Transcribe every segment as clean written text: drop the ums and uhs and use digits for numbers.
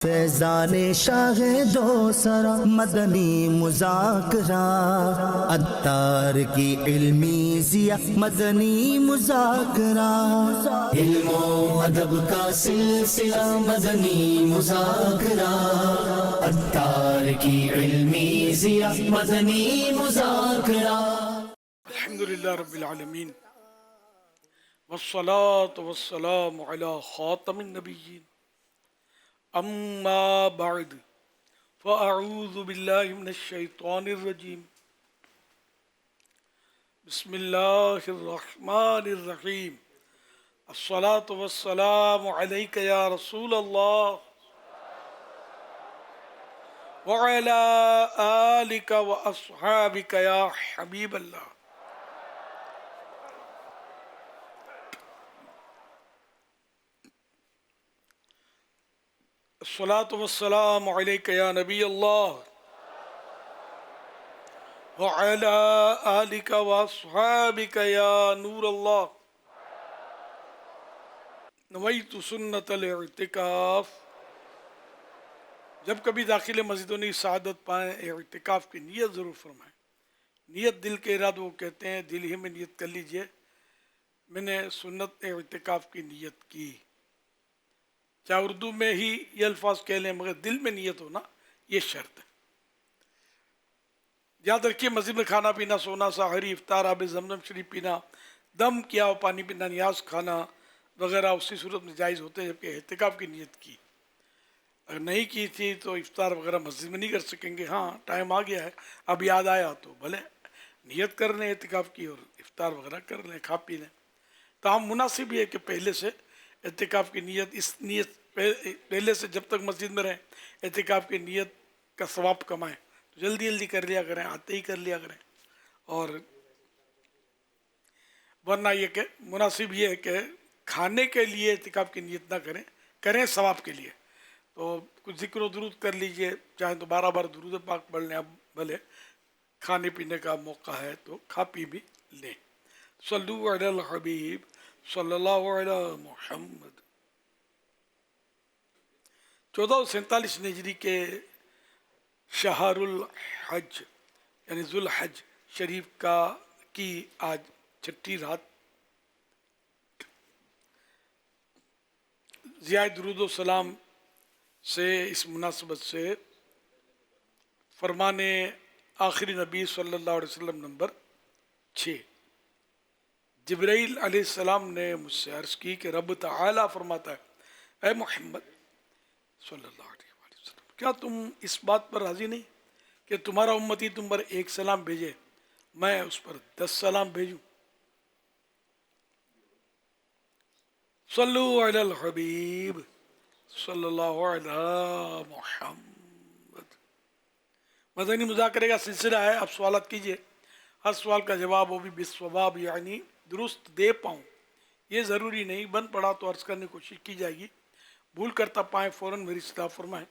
فیضان شاہ دو سرا مدنی مذاکرہ، عطار کی علمی ضیاء مدنی مذاکرہ، علم و ادب کا سلسلہ مدنی مذاکرہ، عطار کی علمی ضیاء مدنی مذاکرہ۔ الحمدللہ رب العالمین والصلاة والسلام علی خاتم النبیین، اما بعد فاعوذ باللہ من الشیطان الرجیم، بسم اللہ الرحمن الرحیم، الصلاة والسلام علیک یا رسول اللہ وعلی آلک واصحابک یا حبیب اللہ۔ الصلاة والسلام علیک یا نبی اللہ وعلی آلک واصحابک یا نور اللہ۔ نویت سنت الاعتکاف، جب کبھی داخل مسجدوں نے سعادت پائیں اعتکاف کی نیت ضرور فرمائیں۔ نیت دل کے ارادہ وہ کہتے ہیں، دل ہی میں نیت کر لیجئے میں نے سنت اعتکاف کی نیت کی، چاہے اردو میں ہی یہ الفاظ کہہ لیں مگر دل میں نیت ہونا یہ شرط ہے۔ یاد رکھیے، مسجد میں کھانا پینا، سونا، سحری، افطار، آب زمزم شریف پینا، دم کیا ہوا پانی پینا، نیاز کھانا وغیرہ اسی صورت میں جائز ہوتے ہیں جبکہ اعتکاف کی نیت کی۔ اگر نہیں کی تھی تو افطار وغیرہ مسجد میں نہیں کر سکیں گے۔ ہاں ٹائم آ گیا ہے، اب یاد آیا تو بھلے نیت کر لیں اعتکاف کی اور افطار وغیرہ کر لیں، کھا پی لیں۔ تاہم مناسب یہ ہے کہ پہلے سے اعتکاف کی نیت، اس نیت پہلے سے جب تک مسجد میں رہیں اعتکاف کی نیت کا ثواب کمائیں تو جلدی جلدی کر لیا کریں، آتے ہی کر لیا کریں۔ اور ورنہ یہ کہ مناسب یہ ہے کہ کھانے کے لیے اعتکاف کی نیت نہ کریں، کریں ثواب کے لیے۔ تو کچھ ذکر و درود کر لیجئے، چاہے تو 12 بار درود پاک پڑھ لیں، اب بھلے کھانے پینے کا موقع ہے تو کھا پی بھی لیں۔ صلو علی الحبیب صلی اللہ علی محمد۔ 1447 ہجری کے شہر الحج یعنی ذوالحج شریف کی آج چھٹی رات، ضیاء درود و سلام سے اس مناسبت سے فرمان آخری نبی صلی اللہ علیہ وسلم نمبر 6، جبرائیل علیہ السلام نے مجھ سے عرض کی کہ رب تعالیٰ فرماتا ہے، اے محمد صلی اللہ علیہ وسلم، کیا تم اس بات پر راضی نہیں کہ تمہارا امتی تم پر ایک سلام بھیجے، میں اس پر 10 سلام بھیجوں؟ صلو علی الحبیب صلی اللہ علی محمد۔ مدنی مذاکرے کا سلسلہ ہے، اب سوالات کیجئے، ہر سوال کا جواب وہ بھی بالصواب یعنی درست دے پاؤں، یہ ضروری نہیں، بن پڑا تو عرض کرنے کی کوشش کی جائے گی، بھول کرتا پائیں فوراً میری اصلاح فرمائیں،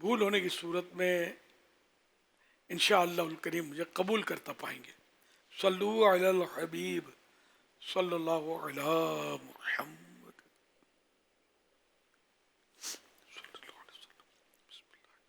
بھول ہونے کی صورت میں انشاءاللہ الکریم مجھے قبول کرتا پائیں گے۔ صلو علی الحبیب صلی اللہ علی محمد۔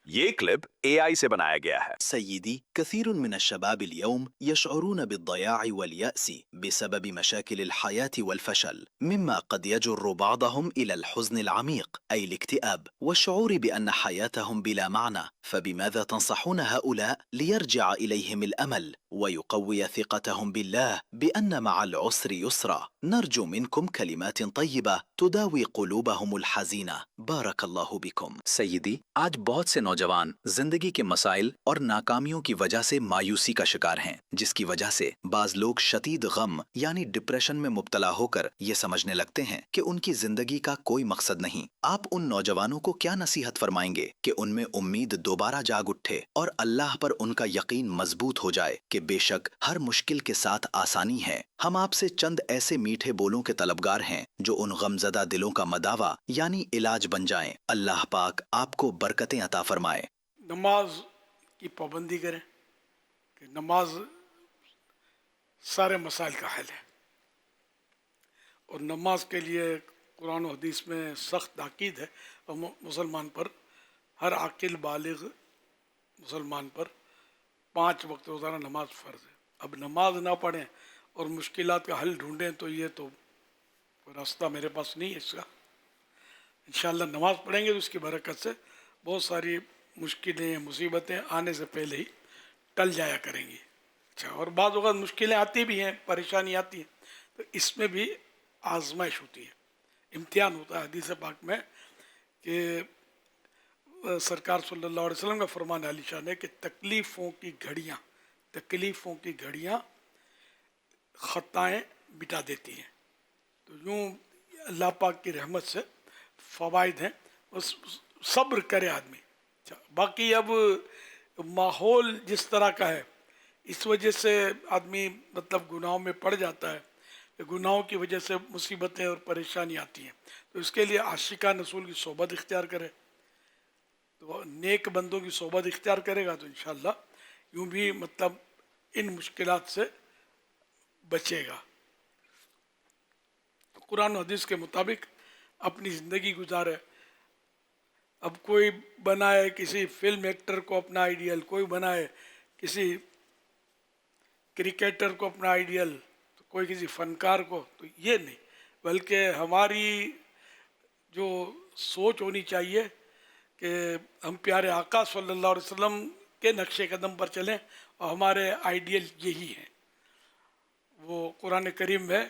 یہ کلپ اے آئی سے بنایا گیا ہے۔ سیدی، كثير من الشباب اليوم يشعرون بالضياع واليأس بسبب مشاكل الحياة والفشل، مما قد يجر بعضهم إلى الحزن العميق أي الاكتئاب والشعور بأن حياتهم بلا معنى، فبماذا تنصحون هؤلاء ليرجع إليهم الأمل ويقوي ثقتهم بالله بأن مع العسر يسرا؟ نرجو منكم كلمات طيبة تداوي قلوبهم الحزينة، بارك الله بكم۔ سیدی، آج بہت سے نوجوان زندگی کے مسائل اور ناکامیوں کی وجہ سے مایوسی کا شکار ہیں، جس کی وجہ سے بعض لوگ شدید غم یعنی ڈپریشن میں مبتلا ہو کر یہ سمجھنے لگتے ہیں کہ ان کی زندگی کا کوئی مقصد نہیں۔ آپ ان نوجوانوں کو کیا نصیحت فرمائیں گے کہ ان میں امید دوبارہ جاگ اٹھے اور اللہ پر ان کا یقین مضبوط ہو جائے کہ بے شک ہر مشکل کے ساتھ آسانی ہے؟ ہم آپ سے چند ایسے میٹھے بولوں کے طلبگار ہیں جو ان غمزدہ دلوں کا مداوا یعنی علاج بن جائیں۔ اللہ پاک آپ کو برکتیں عطا فرمائے۔ نماز کی پابندی کریں کہ نماز سارے مسائل کا حل ہے، اور نماز کے لیے قرآن و حدیث میں سخت تاکید ہے اور مسلمان پر، ہر عاقل بالغ مسلمان پر 5 وقت روزانہ نماز فرض ہے. اب نماز نہ پڑھیں اور مشکلات کا حل ڈھونڈیں تو یہ تو کوئی راستہ میرے پاس نہیں ہے اس کا. انشاءاللہ نماز پڑھیں گے تو اس کی برکت سے بہت ساری مشکلیں مصیبتیں آنے سے پہلے ہی ٹل جایا کریں گی. اچھا، اور بعض اوقات مشکلیں آتی بھی ہیں، پریشانی آتی ہیں، تو اس میں بھی آزمائش ہوتی ہے، امتحان ہوتا ہے. حدیث پاک میں کہ سرکار صلی اللہ علیہ وسلم کا فرمان علی شان ہے کہ تکلیفوں کی گھڑیاں خطائیں مٹا دیتی ہیں. تو یوں اللہ پاک کی رحمت سے فوائد ہیں، بس صبر کرے آدمی. اچھا، باقی اب ماحول جس طرح کا ہے اس وجہ سے آدمی مطلب گناہوں میں پڑ جاتا ہے، کہ گناہوں کی وجہ سے مصیبتیں اور پریشانی آتی ہیں. تو اس کے لیے عاشقان رسول کی صحبت اختیار کرے، تو نیک بندوں کی صحبت اختیار کرے گا تو انشاءاللہ یوں بھی مطلب ان مشکلات سے بچے گا. قرآن و حدیث کے مطابق اپنی زندگی گزارے. اب کوئی بنائے کسی فلم ایکٹر کو اپنا آئیڈیل، کوئی بنائے کسی کرکٹر کو اپنا آئیڈیل، تو کوئی کسی فنکار کو، تو یہ نہیں، بلکہ ہماری جو سوچ ہونی چاہیے کہ ہم پیارے آقا صلی اللہ علیہ وسلم کے نقش قدم پر چلیں اور ہمارے آئیڈیل یہی ہیں. وہ قرآن کریم میں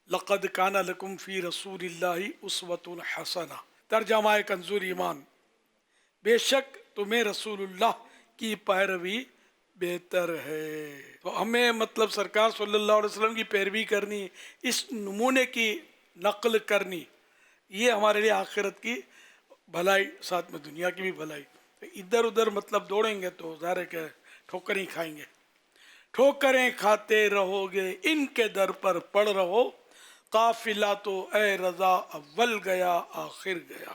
لقد کان لکم فی رسول اللہ اسوۃ حسنہ، ترجمہ کنزور ایمان، بے شک تمہیں رسول اللہ کی پیروی بہتر ہے. تو ہمیں مطلب سرکار صلی اللہ علیہ وسلم کی پیروی کرنی، اس نمونے کی نقل کرنی، یہ ہمارے لیے آخرت کی بھلائی، ساتھ میں دنیا کی بھی بھلائی. ادھر ادھر مطلب دوڑیں گے تو ظاہر ہے کہ ٹھوکریں کھائیں گے. ٹھوکریں کھاتے رہو گے ان کے در پر پڑ رہو، قافلہ تو اے رضا اول گیا آخر گیا.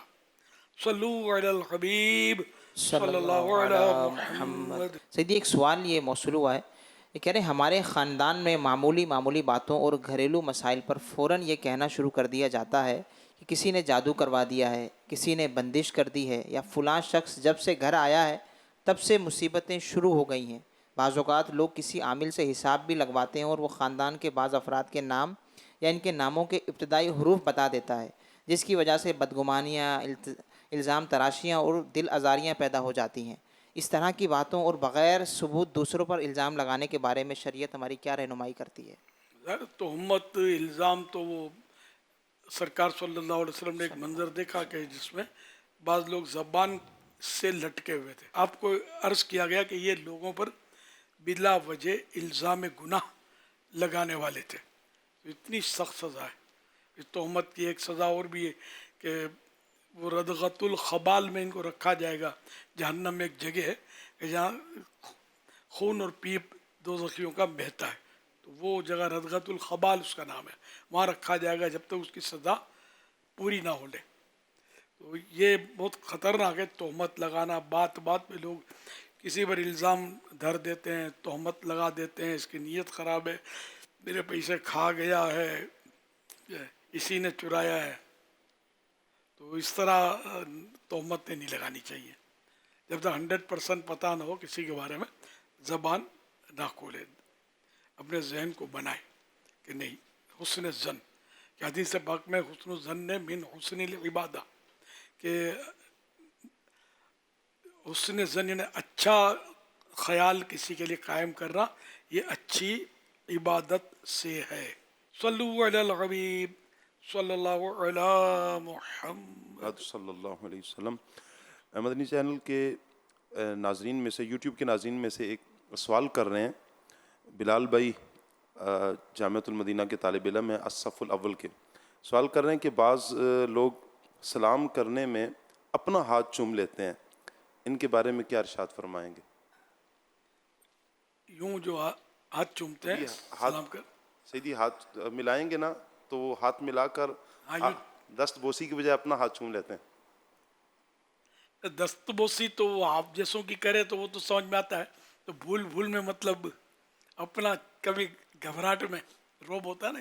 صلو علی الحبیب صلی اللہ علیہ محمد. سیدی ایک سوال یہ موصول ہوا ہے، یہ کہہ رہے ہیں ہمارے خاندان میں معمولی باتوں اور گھریلو مسائل پر فوراً یہ کہنا شروع کر دیا جاتا ہے کہ کسی نے جادو کروا دیا ہے، کسی نے بندش کر دی ہے، یا فلاں شخص جب سے گھر آیا ہے تب سے مصیبتیں شروع ہو گئی ہیں. بعض اوقات لوگ کسی عامل سے حساب بھی لگواتے ہیں اور وہ خاندان کے بعض افراد کے نام یا ان کے ناموں کے ابتدائی حروف بتا دیتا ہے، جس کی وجہ سے بدگمانیاں، الزام تراشیاں اور دل آزاریاں پیدا ہو جاتی ہیں. اس طرح کی باتوں اور بغیر ثبوت دوسروں پر الزام لگانے کے بارے میں شریعت ہماری کیا رہنمائی کرتی ہے؟ تہمت، الزام، تو وہ سرکار صلی اللہ علیہ وسلم نے ایک منظر دیکھا کہ جس میں بعض لوگ زبان سے لٹکے ہوئے تھے. آپ کو عرض کیا گیا کہ یہ لوگوں پر بلا وجہ الزام گناہ لگانے والے تھے. اتنی سخت سزا ہے. اس تہمت کی ایک سزا اور بھی ہے کہ وہ ردغت الخبال میں ان کو رکھا جائے گا. جہنم میں ایک جگہ ہے کہ جہاں خون اور پیپ دوزخیوں کا بہتا ہے، تو وہ جگہ ردغت الخبال اس کا نام ہے، وہاں رکھا جائے گا جب تک اس کی سزا پوری نہ ہو لے. تو یہ بہت خطرناک ہے، تہمت لگانا. بات پہ لوگ کسی پر الزام دھر دیتے ہیں، تہمت لگا دیتے ہیں، اس کی نیت خراب ہے، میرے پیسے کھا گیا ہے، اسی نے چرایا ہے. تو اس طرح تہمتیں نہیں لگانی چاہیے. جب تک 100% پتہ نہ ہو کسی کے بارے میں زبان نہ کھولے، اپنے ذہن کو بنائے کہ نہیں. حسن ظن کہ حدیث پاک میں حسن الظن من حسن العبادہ، کہ حسن ظن یعنی اچھا خیال کسی کے لیے قائم کرنا، یہ اچھی عبادت سے ہے. صلو علی الحبیب صلی اللہ علی محمد صلی اللہ علیہ وسلم. مدنی چینل کے ناظرین میں سے، یوٹیوب کے ناظرین میں سے ایک سوال کر رہے ہیں. بلال بھائی جامعۃ المدینہ کے طالب علم ہیں، الصف الاول کے. سوال کر رہے ہیں کہ بعض لوگ سلام کرنے میں اپنا ہاتھ چوم لیتے ہیں، ان کے بارے میں کیا ارشاد فرمائیں گے؟ یوں جو ہاتھ چومتے ہیں سلام کر، سیدھی ہاتھ ملائیں گے نا تو وہ ہاتھ ملا کر دست بوسی کی بجائے اپنا ہاتھ چوم لیتے ہیں. دست بوسی تو وہ آپ جیسوں کی کرے تو وہ تو سمجھ میں آتا ہے. تو بھول میں مطلب اپنا کبھی گھبراہٹ میں روب ہوتا ہے نا،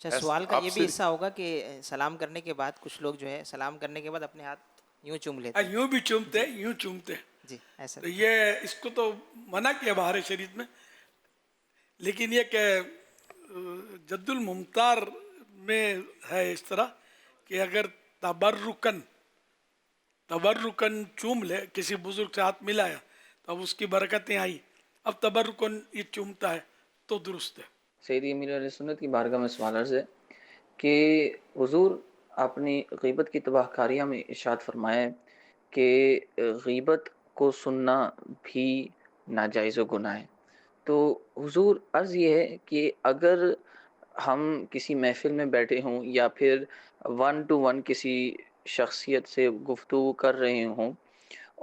اچھا سوال کا یہ بھی حصہ ہوگا کہ سلام کرنے کے بعد کچھ لوگ جو ہے سلام کرنے کے بعد اپنے ہاتھ یوں چوم لیتے ہیں. یوں بھی چومتے ہیں, یوں چومتے ہیں. جی ایسا تو یہ اس کو تو منع کیا باہر شریعت میں, لیکن یہ کہ جد الممتار میں ہے اس طرح کہ اگر تبرکن چوم لے, کسی بزرگ سے ہاتھ ملایا تو اب اس کی برکتیں آئی, اب تبرکن یہ چومتا ہے تو درست ہے. سیدی امیر علیہ سنت کی بارگاہ میں سوال عرض ہے کہ حضور اپنی غیبت کی تباہ کاریہ میں ارشاد فرمایا ہے کہ غیبت کو سننا بھی ناجائز و گناہ ہے. تو حضور عرض یہ ہے کہ اگر ہم کسی محفل میں بیٹھے ہوں یا پھر 1 to 1 کسی شخصیت سے گفتگو کر رہے ہوں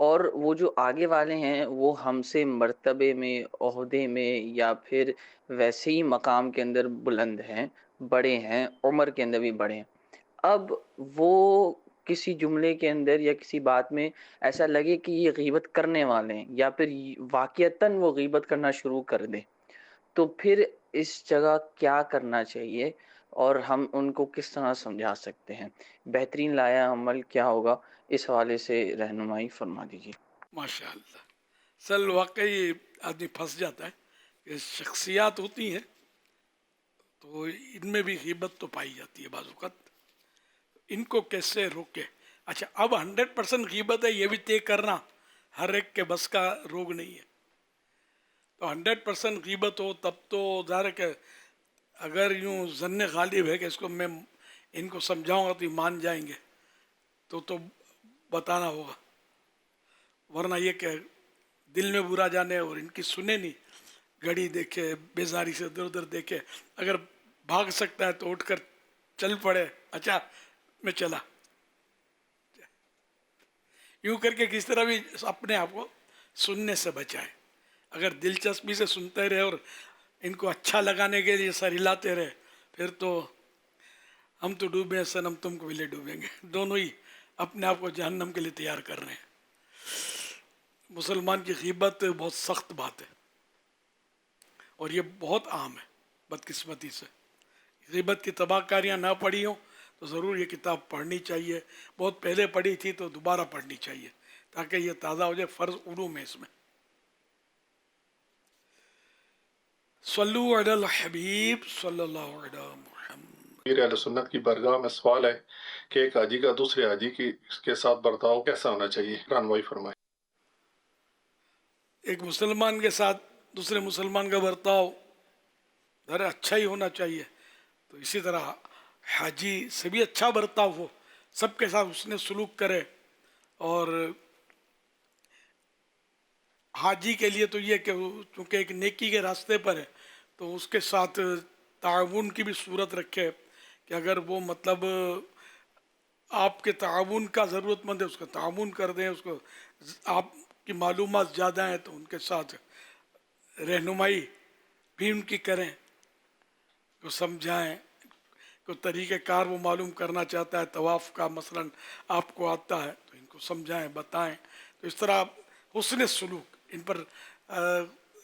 اور وہ جو آگے والے ہیں وہ ہم سے مرتبے میں, عہدے میں یا پھر ویسے ہی مقام کے اندر بلند ہیں, بڑے ہیں, عمر کے اندر بھی بڑے ہیں, اب وہ کسی جملے کے اندر یا کسی بات میں ایسا لگے کہ یہ غیبت کرنے والے ہیں یا پھر واقعتاً وہ غیبت کرنا شروع کر دیں, تو پھر اس جگہ کیا کرنا چاہیے اور ہم ان کو کس طرح سمجھا سکتے ہیں؟ بہترین لایا عمل کیا ہوگا, اس حوالے سے رہنمائی فرما دیجیے. ماشاء اللہ. سل واقعی آدمی پھنس جاتا ہے کہ شخصیات ہوتی ہیں تو ان میں بھی غیبت تو پائی جاتی ہے بعض اوقات, ان کو کیسے روکے. اچھا اب 100% غیبت ہے یہ بھی طے کرنا ہر ایک کے بس کا روگ نہیں ہے. تو 100% غیبت ہو تب تو ظاہر ہے کہ اگر یوں ظن غالب ہے کہ اس کو میں ان کو سمجھاؤں گا تو یہ مان جائیں گے تو بتانا ہوگا, ورنہ یہ کہ دل میں برا جانے اور ان کی سنے نہیں, گھڑی دیکھے, بیزاری سے ادھر ادھر دیکھے, اگر بھاگ سکتا ہے تو اٹھ کر چل پڑے, اچھا میں چلا, یوں کر کے کس طرح بھی اپنے آپ کو سننے سے بچائے. اگر دلچسپی سے سنتے رہے اور ان کو اچھا لگانے کے لیے سر ہلاتے رہے پھر تو ہم تو ڈوبے ہیں صنم تم کو بھی لے ڈوبیں گے, دونوں ہی اپنے آپ کو جہنم کے لیے تیار کر رہے ہیں. مسلمان کی غیبت بہت سخت بات ہے اور یہ بہت عام ہے بدقسمتی سے. غیبت کی تباہ کاریاں نہ پڑھی ہوں تو ضرور یہ کتاب پڑھنی چاہیے, بہت پہلے پڑھی تھی تو دوبارہ پڑھنی چاہیے تاکہ یہ تازہ ہو جائے. فرض علوم ہے اس میں. صلو علی الحبیب صلی اللہ علیہ محمد. امیر اہل سنت کی بارگاہ میں سوال ہے کہ ایک حاجی کا دوسرے حاجی کے ساتھ برتاؤ کیسا ہونا چاہیے, رہنمائی فرمائیں. ایک مسلمان کے ساتھ دوسرے مسلمان کا برتاؤ ذرا اچھا ہی ہونا چاہیے. تو اسی طرح حاجی سے بھی اچھا برتاؤ ہو, سب کے ساتھ اس نے سلوک کرے. اور حاجی کے لیے تو یہ کہ چونکہ ایک نیکی کے راستے پر ہے تو اس کے ساتھ تعاون کی بھی صورت رکھے کہ اگر وہ مطلب آپ کے تعاون کا ضرورت مند ہے اس کا تعاون کر دیں, اس کو آپ کی معلومات زیادہ ہیں تو ان کے ساتھ رہنمائی بھی ان کی کریں, کو سمجھائیں. کوئی طریقہ کار وہ معلوم کرنا چاہتا ہے طواف کا مثلاً آپ کو آتا ہے تو ان کو سمجھائیں بتائیں. تو اس طرح حسن سلوک ان پر.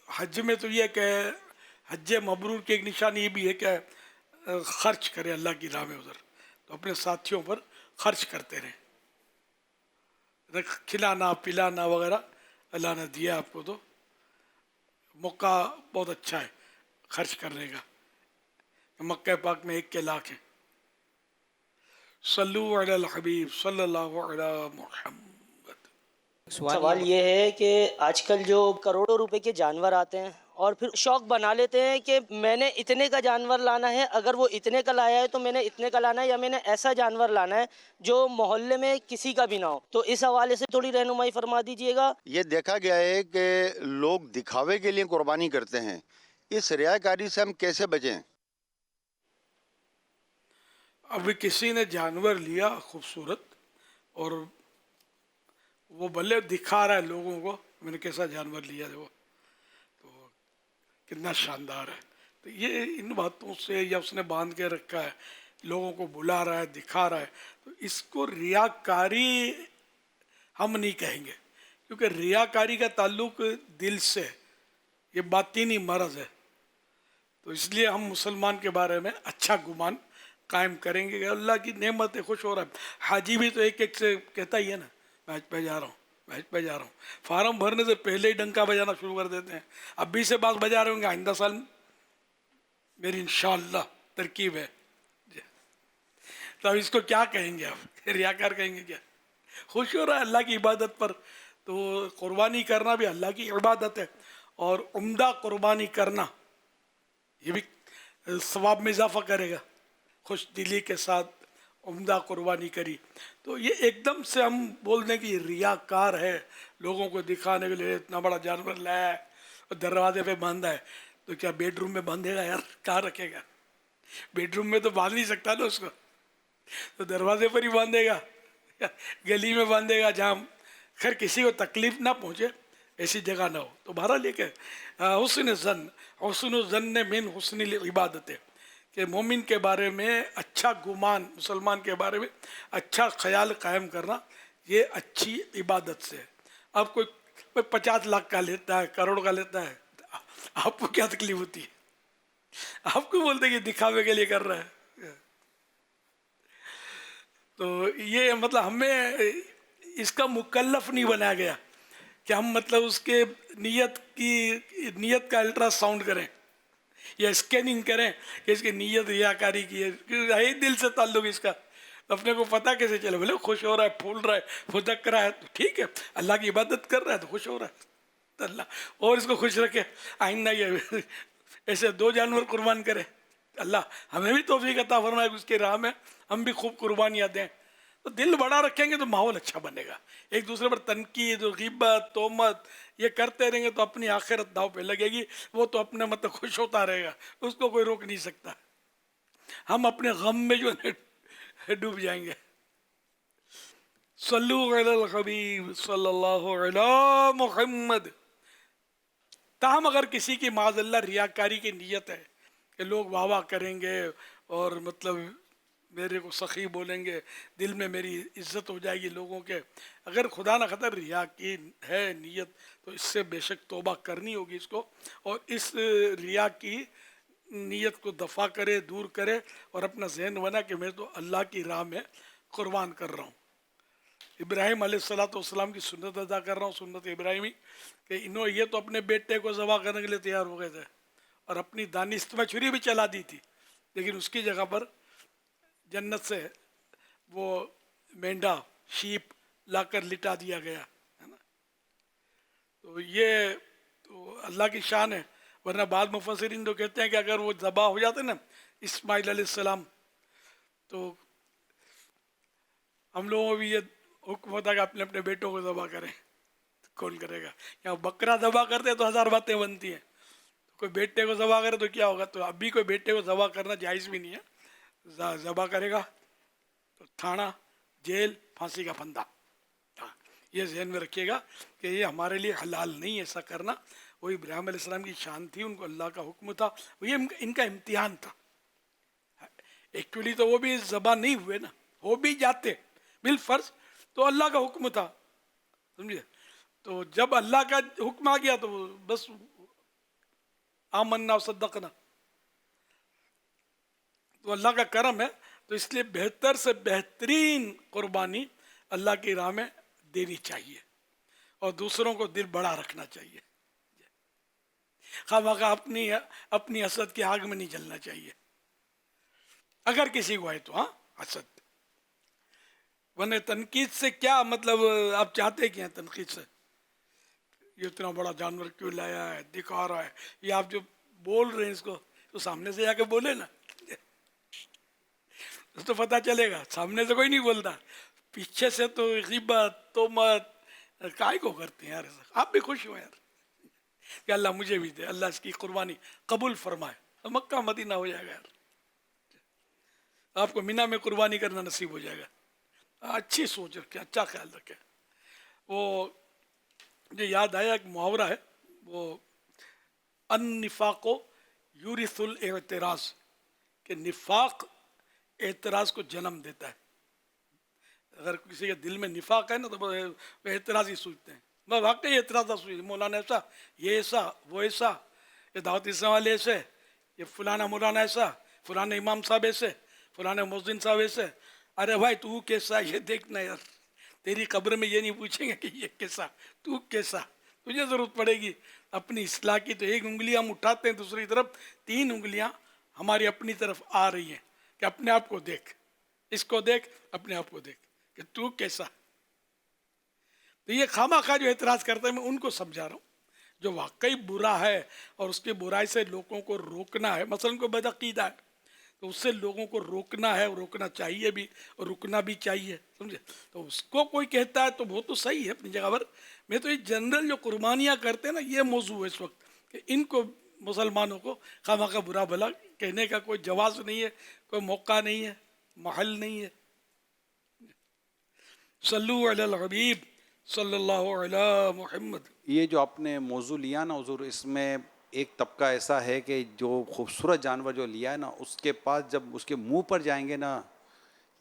حج میں تو یہ کہ حج مبرور کی ایک نشانی یہ بھی ہے کہ خرچ کرے اللہ کی راہ میں ادھر, تو اپنے ساتھیوں پر خرچ کرتے رہیں. کھلانا پلانا وغیرہ اللہ نے دیا آپ کو تو موقع بہت اچھا ہے خرچ کرنے کا. مکہ پاک میں 1 کے لاکھ ہیں. صلو علی الحبیب صلی اللہ علی محمد. سوال یہ ہے کہ آج کل جو کروڑوں روپے کے جانور آتے ہیں اور پھر شوق بنا لیتے ہیں کہ میں نے اتنے کا جانور لانا ہے, اگر وہ اتنے کا لایا ہے تو میں نے اتنے کا لانا ہے, یا میں نے ایسا جانور لانا ہے جو محلے میں کسی کا بھی نہ ہو. تو اس حوالے سے تھوڑی رہنمائی فرما دیجئے گا. یہ دیکھا گیا ہے کہ لوگ دکھاوے کے لیے قربانی کرتے ہیں, اس ریا کاری سے ہم کیسے بچیں؟ ابھی کسی نے جانور لیا خوبصورت اور وہ بھلے دکھا رہا ہے لوگوں کو میں نے کیسا جانور لیا ہے, وہ تو کتنا شاندار ہے. تو یہ ان باتوں سے یا اس نے باندھ کے رکھا ہے, لوگوں کو بلا رہا ہے, دکھا رہا ہے, تو اس کو ریاکاری ہم نہیں کہیں گے, کیونکہ ریاکاری کا تعلق دل سے, یہ باطینی مرض ہے. تو اس لیے ہم مسلمان کے بارے میں اچھا گمان قائم کریں گے کہ اللہ کی نعمت ہے، خوش ہو رہا ہے. حاجی بھی تو ایک ایک سے کہتا ہی ہے نا، میں حج پہ جا رہا ہوں، میں حج پہ جا رہا ہوں. فارم بھرنے سے پہلے ہی ڈنکا بجانا شروع کر دیتے ہیں. اب بھی سے بعض بجا رہے ہوں گے، آئندہ سال میری انشاءاللہ ترکیب ہے. تو اب اس کو کیا کہیں گے؟ آپ ریاکار کہیں گے کیا؟ خوش ہو رہا ہے اللہ کی عبادت پر. تو قربانی کرنا بھی اللہ کی عبادت ہے، اور عمدہ قربانی کرنا یہ بھی ثواب میں اضافہ کرے گا. خوش دلی کے ساتھ عمدہ قربانی کری تو یہ ایک دم سے ہم بول دیں کہ یہ ریاکار ہے، لوگوں کو دکھانے کے لیے اتنا بڑا جانور لایا ہے اور دروازے پہ باندھا ہے. تو کیا بیڈ روم میں باندھے گا یار؟ کہاں رکھے گا؟ بیڈ روم میں تو باندھ نہیں سکتا نا اس کو، تو دروازے پر ہی باندھے گا، گلی میں باندھے گا جہاں خیر کسی کو تکلیف نہ پہنچے، ایسی جگہ نہ ہو. تو بہرحال یہ کہ حسن الظن من حسن العبادت ہے کہ مومن کے بارے میں اچھا گمان، مسلمان کے بارے میں اچھا خیال قائم کرنا یہ اچھی عبادت سے ہے. اب کوئی 50 لاکھ کا لیتا ہے، کروڑ کا لیتا ہے، آپ کو کیا تکلیف ہوتی ہے؟ آپ کو بولتے کہ دکھاوے کے لیے کر رہا ہے. تو یہ مطلب ہمیں اس کا مکلف نہیں بنایا گیا کہ ہم مطلب اس کے نیت کا الٹرا ساؤنڈ کریں یا اسکیننگ کریں کہ اس کی نیت ریاکاری کی ہے دل سے تعلق اس کا. اپنے کو پتہ کیسے چلے؟ بولے خوش ہو رہا ہے، پھول رہا ہے، پھدک رہا ہے تو ٹھیک ہے، اللہ کی عبادت کر رہا ہے تو خوش ہو رہا ہے تو اللہ اور اس کو خوش رکھے. آئندہ یہ ایسے 2 جانور قربان کرے. اللہ ہمیں بھی توفیق عطا فرمائے کہ اس کے راہ میں ہم بھی خوب قربانیاں دیں. تو دل بڑا رکھیں گے تو ماحول اچھا بنے گا. ایک دوسرے پر تنقید، غیبت، تہمت یہ کرتے رہیں گے تو اپنی آخرت داؤ پہ لگے گی. وہ تو اپنے مطلب خوش ہوتا رہے گا، اس کو کوئی روک نہیں سکتا. ہم اپنے غم میں جو ڈوب جائیں گے. صلو علی الحبیب صلی اللہ علی محمد. تاہم اگر کسی کی معاذ اللہ ریاکاری کی نیت ہے کہ لوگ واہ واہ کریں گے اور مطلب میرے کو سخی بولیں گے، دل میں میری عزت ہو جائے گی لوگوں کے، اگر خدا نہ خطر ریا کی ہے نیت تو اس سے بے شک توبہ کرنی ہوگی اس کو، اور اس ریا کی نیت کو دفع کرے، دور کرے، اور اپنا ذہن بنا کہ میں تو اللہ کی راہ میں قربان کر رہا ہوں. ابراہیم علیہ السلام کی سنت ادا کر رہا ہوں، سنت ابراہیمی، کہ یہ تو اپنے بیٹے کو ذبح کرنے کے لیے تیار ہو گئے تھے اور اپنی دانست میں چھری بھی چلا دی تھی، لیکن اس کی جگہ پر جنت سے وہ مینڈا، شیپ لا کر لٹا دیا گیا ہے نا. تو یہ تو اللہ کی شان ہے. ورنہ بعض مفسرین تو کہتے ہیں کہ اگر وہ ذبح ہو جاتے نا اسماعیل علیہ السلام، تو ہم لوگوں کو بھی یہ حکم ہوتا ہے کہ اپنے اپنے بیٹوں کو ذبح کریں. کون کرے گا؟ یا بکرا ذبح کرتے تو 1000 باتیں بنتی ہیں، کوئی بیٹے کو ذبح کرے تو کیا ہوگا؟ تو ابھی کوئی بیٹے کو ذبح کرنا جائز بھی نہیں ہے. ذبح کرے گا تو تھانہ، جیل، پھانسی کا پھندا. یہ ذہن میں رکھیے گا کہ یہ ہمارے لیے حلال نہیں ایسا کرنا. وہ ابراہیم علیہ السلام کی شان تھی، ان کو اللہ کا حکم تھا، یہ ان کا امتحان تھا. ایکچولی تو وہ بھی ذبح نہیں ہوئے نا، ہو بھی جاتے بالفرض تو اللہ کا حکم تھا، سمجھے؟ تو جب اللہ کا حکم آ گیا تو بس آمنا صدقنا، تو اللہ کا کرم ہے. تو اس لیے بہتر سے بہترین قربانی اللہ کی راہ میں دینی چاہیے اور دوسروں کو دل بڑا رکھنا چاہیے. خواہ اپنی حسد کی آگ میں نہیں جلنا چاہیے اگر کسی کو ہے تو. ہاں حسد، ورنہ تنقید سے کیا مطلب؟ آپ چاہتے کیا ہیں تنقید سے؟ یہ اتنا بڑا جانور کیوں لایا ہے، دکھا رہا ہے؟ یہ آپ جو بول رہے ہیں اس کو تو سامنے سے جا کے بولے نا، اس تو پتہ چلے گا. سامنے سے کوئی نہیں بولتا، پیچھے سے تو غیبت، تہمت کائے کو کرتے ہیں یار. آپ بھی خوش ہو یار کہ اللہ مجھے بھی دے، اللہ اس کی قربانی قبول فرمائے، مکہ مدینہ ہو جائے گا یار. آپ کو مینا میں قربانی کرنا نصیب ہو جائے گا. اچھی سوچ رکھیں، اچھا خیال رکھیں. وہ مجھے یاد آیا ایک محاورہ ہے، وہ النفاق یورث الاعتراض، کہ نفاق اعتراض کو جنم دیتا ہے. اگر کسی کے دل میں نفاق ہے نا تو وہ اعتراض ہی سوچتے ہیں. میں واقعی اعتراض سوچتے، مولانا ایسا، یہ ایسا، وہ ایسا، یہ دعوت اسلام والے ایسے، یہ فلانا مولانا ایسا, فلانا امام صاحب ایسے, فلانا مؤذن صاحب ایسے. ارے بھائی تو کیسا یہ دیکھنا یار, تیری قبر میں یہ نہیں پوچھیں گے کہ یہ کیسا, تو کیسا. تجھے ضرورت پڑے گی اپنی اصلاح کی. تو ایک انگلی ہم اٹھاتے ہیں, دوسری طرف 3 انگلیاں ہماری اپنی طرف آ رہی ہیں کہ اپنے آپ کو دیکھ, اس کو دیکھ, اپنے آپ کو دیکھ کہ تو کیسا. تو یہ خواہ جو اعتراض کرتے ہیں, میں ان کو سمجھا رہا ہوں جو واقعی برا ہے اور اس کی برائی سے لوگوں کو روکنا ہے. مثلا کوئی بدعقیدہ ہے تو اس سے لوگوں کو روکنا ہے, اور روکنا چاہیے بھی, اور رکنا بھی چاہیے, سمجھے. تو اس کو کوئی کہتا ہے تو وہ تو صحیح ہے اپنی جگہ پر. میں تو یہ جنرل جو قربانیاں کرتے ہیں نا, یہ موضوع ہے اس وقت کہ ان کو مسلمانوں کو خواہ برا بھلا کہنے کا کوئی جواز نہیں ہے, کوئی موقع نہیں ہے, محل نہیں ہے. صلو علی الحبیب صلی اللہ علی محمد. یہ جو آپ نے موضوع لیا نا حضور, اس میں ایک طبقہ ایسا ہے کہ جو خوبصورت جانور جو لیا ہے نا, اس کے پاس جب اس کے منہ پر جائیں گے نا,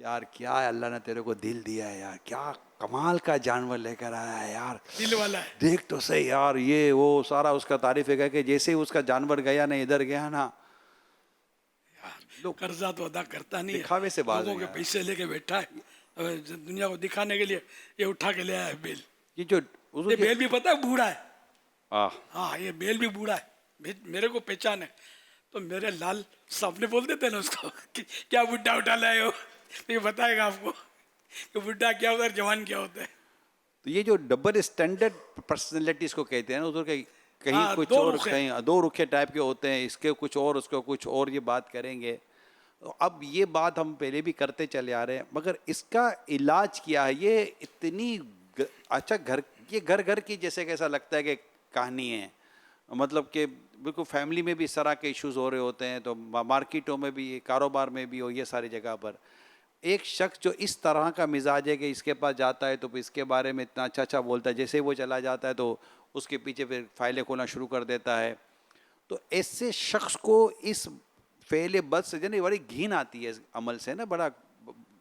یار کیا ہے اللہ نے تیرے کو دل دیا ہے یار, کیا کمال کا جانور لے کر آیا ہے یار, دل والا ہے, دیکھ تو صحیح یار, یہ وہ سارا اس کا تعریف ہے کہ جیسے ہی اس کا جانور گیا نا ادھر گیا نا, لوگ قرضہ تو ادا کرتا نہیں ہے, دکھاوے سے باز لوگوں کے ہے. پیسے لے کے بیٹھا ہے دنیا کو دکھانے کے لیے. یہ اٹھا کے لے آیا ہے بیل. یہ جو حضور یہ بیل بھی پتہ ہے بوڑھا ہے, ہاں یہ بیل بھی بوڑھا ہے, میرے کو پہچان ہے. تو میرے لال صاحب نے بول دیتے نا اس کو کہ کیا بڈھا اٹھا لائے ہو, تو یہ بتائے گا آپ کو کہ بڈھا کیا ہوتا ہے, جوان کیا ہوتا ہے. تو یہ جو ڈبل اسٹینڈرڈ پرسنالٹیز کو کہتے ہیں نا حضور, کہیں کچھ اور, کہیں 2 رخے ٹائپ کے ہوتے ہیں, اس کے کچھ اور, اس کو کچھ اور, یہ بات کریں گے. اب یہ بات ہم پہلے بھی کرتے چلے آ رہے ہیں, مگر اس کا علاج کیا ہے؟ یہ اتنی اچھا یہ گھر کی جیسے کیسا لگتا ہے کہ کہانی ہے, مطلب کہ بالکل فیملی میں بھی اس طرح کے ایشوز ہو رہے ہوتے ہیں, تو مارکیٹوں میں بھی, کاروبار میں بھی, اور یہ ساری جگہ پر ایک شخص جو اس طرح کا مزاج ہے کہ اس کے پاس جاتا ہے تو اس کے بارے میں اتنا اچھا بولتا ہے, جیسے ہی وہ چلا جاتا ہے تو اس کے پیچھے پھر فائلیں کھولنا شروع کر دیتا ہے. تو ایسے شخص کو اس فعل بد سے جانے بڑی گھین آتی ہے اس عمل سے نا, بڑا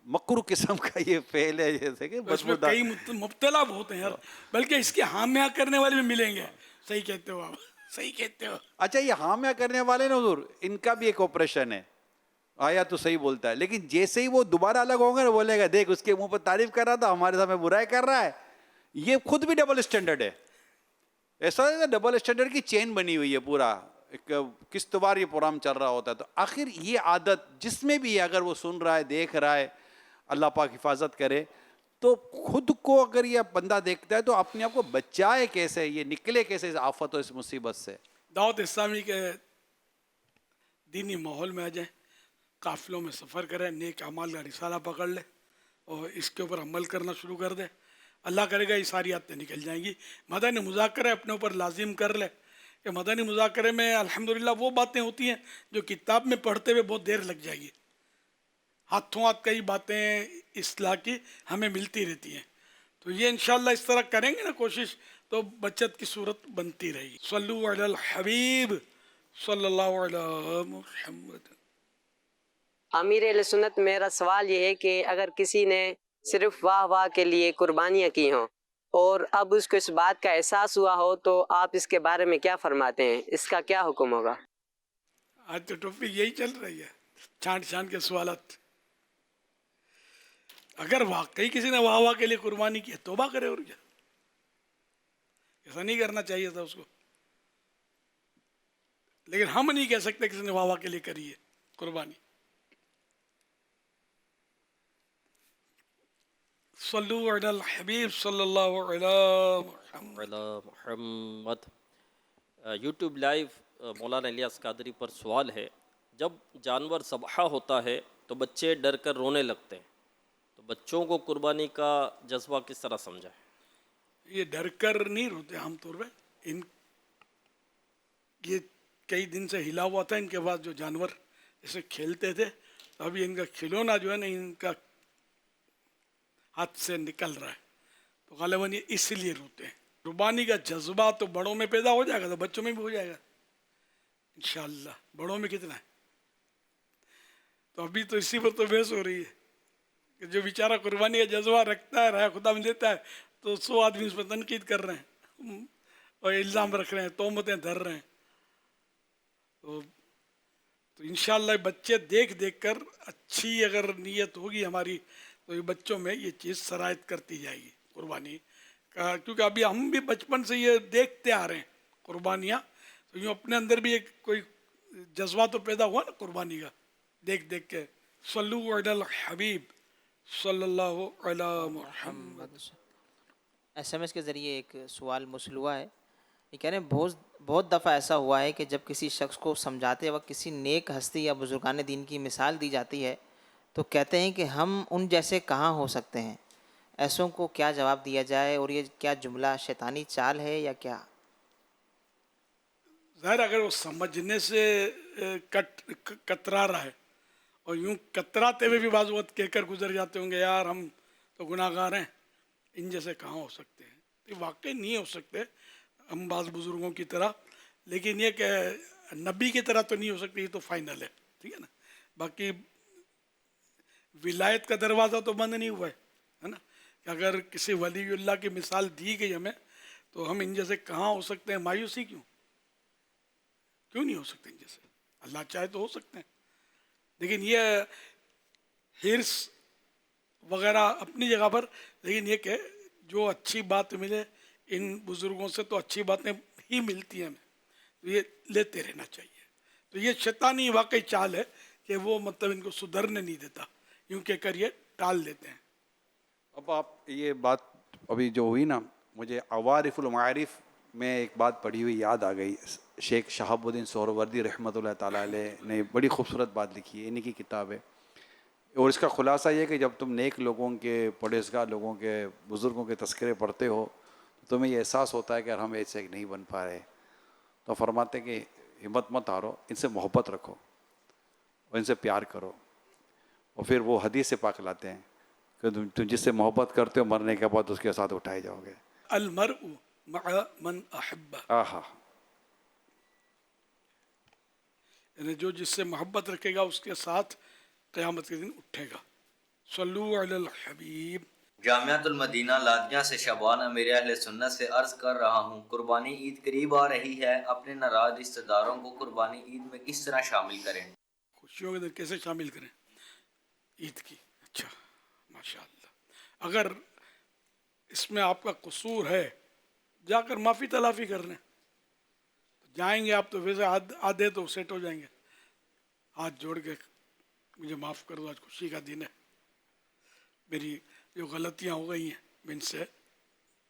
مکروہ قسم کا یہ فعل ہے, جیسے کہ اس میں کئی مبتلا ہوتے ہیں, بلکہ اس کے حامیہ کرنے والے بھی ملیں گے. صحیح کہتے ہو آپ, صحیح کہتے ہو. اچھا, یہ حامیہ کرنے والے نا حضور, ان کا بھی ایک آپریشن ہے, آیا تو صحیح بولتا ہے, لیکن جیسے ہی وہ دوبارہ الگ ہوں گے نا, بولے گا دیکھ اس کے منہ پر تعریف کر رہا تھا, ہمارے سامنے برائی کر رہا ہے. یہ خود بھی ڈبل اسٹینڈرڈ ہے. ایسا ہے ڈبل اسٹینڈرڈ کی چین بنی ہوئی ہے, پورا ایک قسط وار یہ پروگرام چل رہا ہوتا ہے. تو آخر یہ عادت جس میں بھی ہے, اگر وہ سن رہا ہے, دیکھ رہا ہے, اللہ پاک حفاظت کرے, تو خود کو اگر یہ بندہ دیکھتا ہے تو اپنے آپ کو بچائے کیسے, یہ نکلے کیسے اس آفت اور اس مصیبت سے. دعوت اسلامی کے دینی ماحول میں آ جائیں, قافلوں میں سفر کریں, نیک اعمال کا رسالہ پکڑ لے اور اس کے اوپر عمل کرنا شروع کر دے. اللہ کرے گا یہ ساری عادتیں نکل جائیں گی. مدنی مذاکرے اپنے اوپر لازم کر لے کہ مدنی مذاکرے میں الحمدللہ وہ باتیں ہوتی ہیں جو کتاب میں پڑھتے ہوئے بہت دیر لگ جائے گی. ہاتھوں ہاتھ کئی باتیں اصلاح کی ہمیں ملتی رہتی ہیں. تو یہ انشاءاللہ اس طرح کریں گے نا کوشش, تو بچت کی صورت بنتی رہے گی. صلو علی الحبیب صلی اللہ علی محمد. امیر اہل سنت, میرا سوال یہ ہے کہ اگر کسی نے صرف واہ واہ کے لیے قربانیاں کی ہوں اور اب اس کو اس بات کا احساس ہوا ہو, تو آپ اس کے بارے میں کیا فرماتے ہیں, اس کا کیا حکم ہوگا؟ آج تو ٹاپک یہی چل رہی ہے, چھانٹ کے سوالات. اگر واقعی کسی نے واہ واہ کے لیے قربانی کی, توبہ کرے, اور کیا, ایسا نہیں کرنا چاہیے تھا اس کو. لیکن ہم نہیں کہہ سکتے کسی نے واہ واہ کے لیے کری ہے قربانی. صلو علی الحبیب صلی اللہ علی محمد. یوٹیوب لائیو مولانا الیاس قادری پر سوال ہے, جب جانور ذبح ہوتا ہے تو بچے ڈر کر رونے لگتے ہیں, تو بچوں کو قربانی کا جذبہ کس طرح سمجھائیں؟ یہ ڈر کر نہیں روتے عام طور پہ. یہ کئی دن سے ہلا ہوا تھا ان کے پاس جو جانور اسے کھیلتے تھے, تو ابھی ان کا کھلونا جو ہے نا ان کا ہاتھ سے نکل رہا ہے, تو غالباً یہ اس لیے روتے ہیں. قربانی کا جذبہ تو بڑوں میں پیدا ہو جائے گا, تو بچوں میں بھی ہو جائے گا انشاءاللہ. بڑوں میں کتنا ہے, تو ابھی تو اسی پر تو بحث ہو رہی ہے کہ جو بیچارہ قربانی کا جذبہ رکھتا ہے, رہا خدا میں دیتا ہے, تو 100 آدمی اس پر تنقید کر رہے ہیں اور الزام رکھ رہے ہیں, تہمتیں دھر رہے ہیں. تو تو انشاءاللہ بچے دیکھ دیکھ کر اچھی اگر نیت ہوگی ہماری تو یہ بچوں میں یہ چیز سرایت کرتی جائے گی قربانی کا، کیونکہ ابھی ہم بھی بچپن سے یہ دیکھتے آ رہے ہیں قربانیاں، تو یوں اپنے اندر بھی ایک کوئی جذبہ تو پیدا ہوا نا قربانی کا دیکھ دیکھ کے. صلو علی الحبیب صلی اللہ علی محمد. SMS کے ذریعے ایک سوال موصول ہوا ہے. یہ کہہ رہے ہیں بہت دفعہ ایسا ہوا ہے کہ جب کسی شخص کو سمجھاتے وقت کسی نیک ہستی یا بزرگان دین کی مثال دی جاتی ہے تو کہتے ہیں کہ ہم ان جیسے کہاں ہو سکتے ہیں. ایسوں کو کیا جواب دیا جائے، اور یہ کیا جملہ شیطانی چال ہے یا کیا؟ ظاہر اگر وہ سمجھنے سے کترا رہا ہے اور یوں کتراتے ہوئے بھی بعض وقت کہہ کر گزر جاتے ہوں گے یار ہم تو گناہ گار ہیں، ان جیسے کہاں ہو سکتے ہیں، یہ واقعی نہیں ہو سکتے ہم بعض بزرگوں کی طرح، لیکن یہ کہ نبی کی طرح تو نہیں ہو سکتی، یہ تو فائنل ہے، ٹھیک ہے نا. باقی ولایت کا دروازہ تو بند نہیں ہوا ہے نا، کہ اگر کسی ولی اللہ کی مثال دی گئی ہمیں تو ہم ان جیسے کہاں ہو سکتے ہیں. مایوسی کیوں نہیں ہو سکتے ان جیسے؟ اللہ چاہے تو ہو سکتے ہیں. لیکن یہ حرص وغیرہ اپنی جگہ پر، لیکن یہ کہ جو اچھی بات ملے ان بزرگوں سے تو اچھی باتیں ہی ملتی ہیں ہمیں، تو یہ لیتے رہنا چاہیے. تو یہ شیطانی واقعی چال ہے کہ وہ مطلب ان کو سدھرنے نہیں دیتا، یوں کہہ کر یہ ٹال دیتے ہیں. اب آپ یہ بات ابھی جو ہوئی نا، مجھے عوارف المعارف میں ایک بات پڑھی ہوئی یاد آ گئی. شیخ شہاب الدین سہروردی رحمۃ اللہ تعالیٰ علیہ نے بڑی خوبصورت بات لکھی ہے، انہی کی کتاب ہے، اور اس کا خلاصہ یہ کہ جب تم نیک لوگوں کے، پرہیزگار لوگوں کے، بزرگوں کے تذکرے پڑھتے ہو تو تمہیں یہ احساس ہوتا ہے کہ ہم ایسے نہیں بن پا رہے، تو فرماتے ہیں کہ ہمت مت ہارو، ان سے محبت رکھو اور ان سے پیار کرو. اور پھر وہ حدیث سے پاک لاتے ہیں کہ تم جس سے محبت کرتے ہو مرنے کے بعد اس کے ساتھ اٹھائے جاؤ گے. المرء مع من احب، آہا، یعنی جو جس سے محبت رکھے گا اس کے ساتھ قیامت کے دن اٹھے گا. صلو علی الحبیب. جامعۃ المدینہ لادیاں سے شبان امیر اہل سنت سے عرض کر رہا ہوں، قربانی عید قریب آ رہی ہے، اپنے ناراض رشتہ داروں کو قربانی عید میں کس طرح شامل کریں؟ خوشیوں کے دن کیسے شامل کریں عید کی؟ اچھا، ماشاءاللہ. اگر اس میں آپ کا قصور ہے جا کر معافی تلافی کر لیں. جائیں گے آپ تو ویسے آدھے تو سیٹ ہو جائیں گے، ہاتھ جوڑ کے مجھے معاف کر دو، آج خوشی کا دن ہے، میری جو غلطیاں ہو گئی ہیں میں ان سے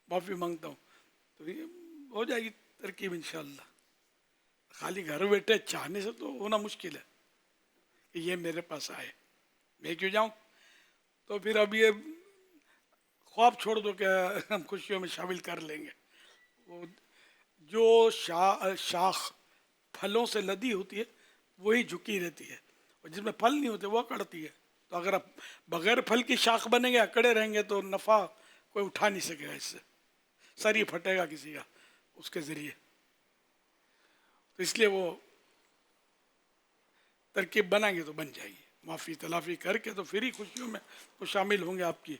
معافی مانگتا ہوں، تو یہ ہو جائے گی ترکیب انشاءاللہ. خالی گھر بیٹھے چاہنے سے تو ہونا مشکل ہے کہ یہ میرے پاس آئے، میں کیوں جاؤں. تو پھر اب یہ خواب چھوڑ دو کہ ہم خوشیوں میں شامل کر لیں گے. وہ جو شاخ پھلوں سے لدی ہوتی ہے وہی جھکی رہتی ہے، اور جس میں پھل نہیں ہوتے وہ اکڑتی ہے. تو اگر آپ بغیر پھل کی شاخ بنیں گے، اکڑے رہیں گے، تو نفع کوئی اٹھا نہیں سکے گا، اس سے سر ہی پھٹے گا کسی کا اس کے ذریعے. تو اس لیے وہ ترکیب بنائیں گے تو بن جائے گی، معافی تلافی کر کے تو پھر ہی خوشیوں میں وہ شامل ہوں گے آپ کی.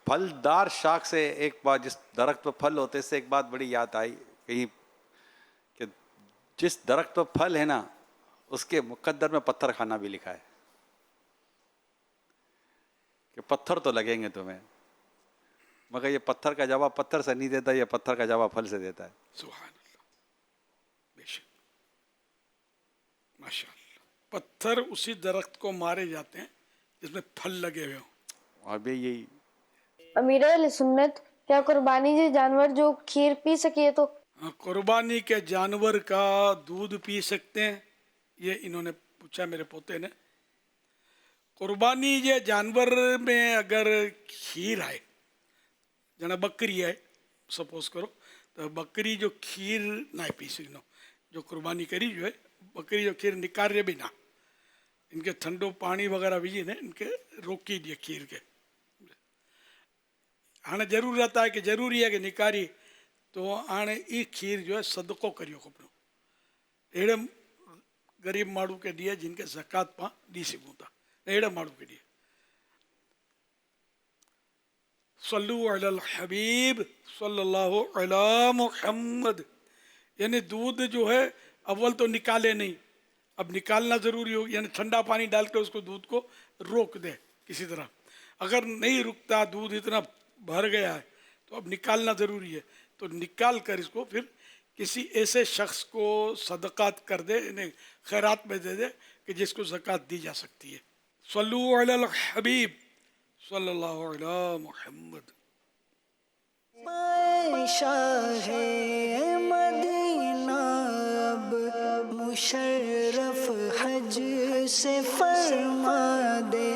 پھلدار شاخ سے ایک بات، جس درخت پہ پھل ہوتے سے ایک بات بڑی یاد آئی کہیں کہ جس درخت پہ پھل ہے نا اس کے مقدر میں پتھر کھانا بھی لکھا ہے کہ پتھر تو لگیں گے تمہیں، مگر یہ پتھر کا جواب پتھر سے نہیں دیتا، یہ پتھر کا جواب پھل سے دیتا ہے. سبحان اللہ، بے شک، ماشاء اللہ. پتھر اسی درخت کو مارے جاتے ہیں جس میں پھل لگے ہوئے ہوں. اور بھی یہی امیر اہل سنت، کیا قربانی کے جانور جو کھیر پی سکے تو؟ قربانی کے جانور کا دودھ پی سکتے ہیں، یہ انہوں نے پوچھا میرے پوتے نے. قربانی کے جانور میں اگر کھیر آئے، جنا بکری ہے سپوز کرو، تو بکری جو کھیر نہ پی سکنو، جو قربانی کری جو ہے بکری جو کھیر نکارے بھی نہ، ان کے ٹھنڈو پانی وغیرہ بھی نے ان کے روکی دیے کھیر کے. ہاں ضرور رہتا ہے کہ ضروری ہے کہ نکاری تو ہاں یہ کھیر جو ہے صدقو کریو کپڑو اڑے غریب ماڑو کے لیے جن کے زکات پا دی سکوں تھا، اڑے ماڑو کے لیے. صلو علی الحبیب صلی اللہ علی محمد. یعنی دودھ جو ہے اول تو نکالے نہیں، اب نکالنا ضروری ہو، یعنی ٹھنڈا پانی ڈال کے اس کو دودھ کو روک دے کسی طرح. اگر نہیں رکتا، دودھ اتنا بھر گیا ہے تو اب نکالنا ضروری ہے، تو نکال کر اس کو پھر کسی ایسے شخص کو صدقات کر دے، انہیں خیرات میں دے دے کہ جس کو زکوٰۃ دی جا سکتی ہے. صلو علی الحبیب صلی اللہ علیہ محمد. شاہ مدینہ اب مشرف حج سے فرما دے،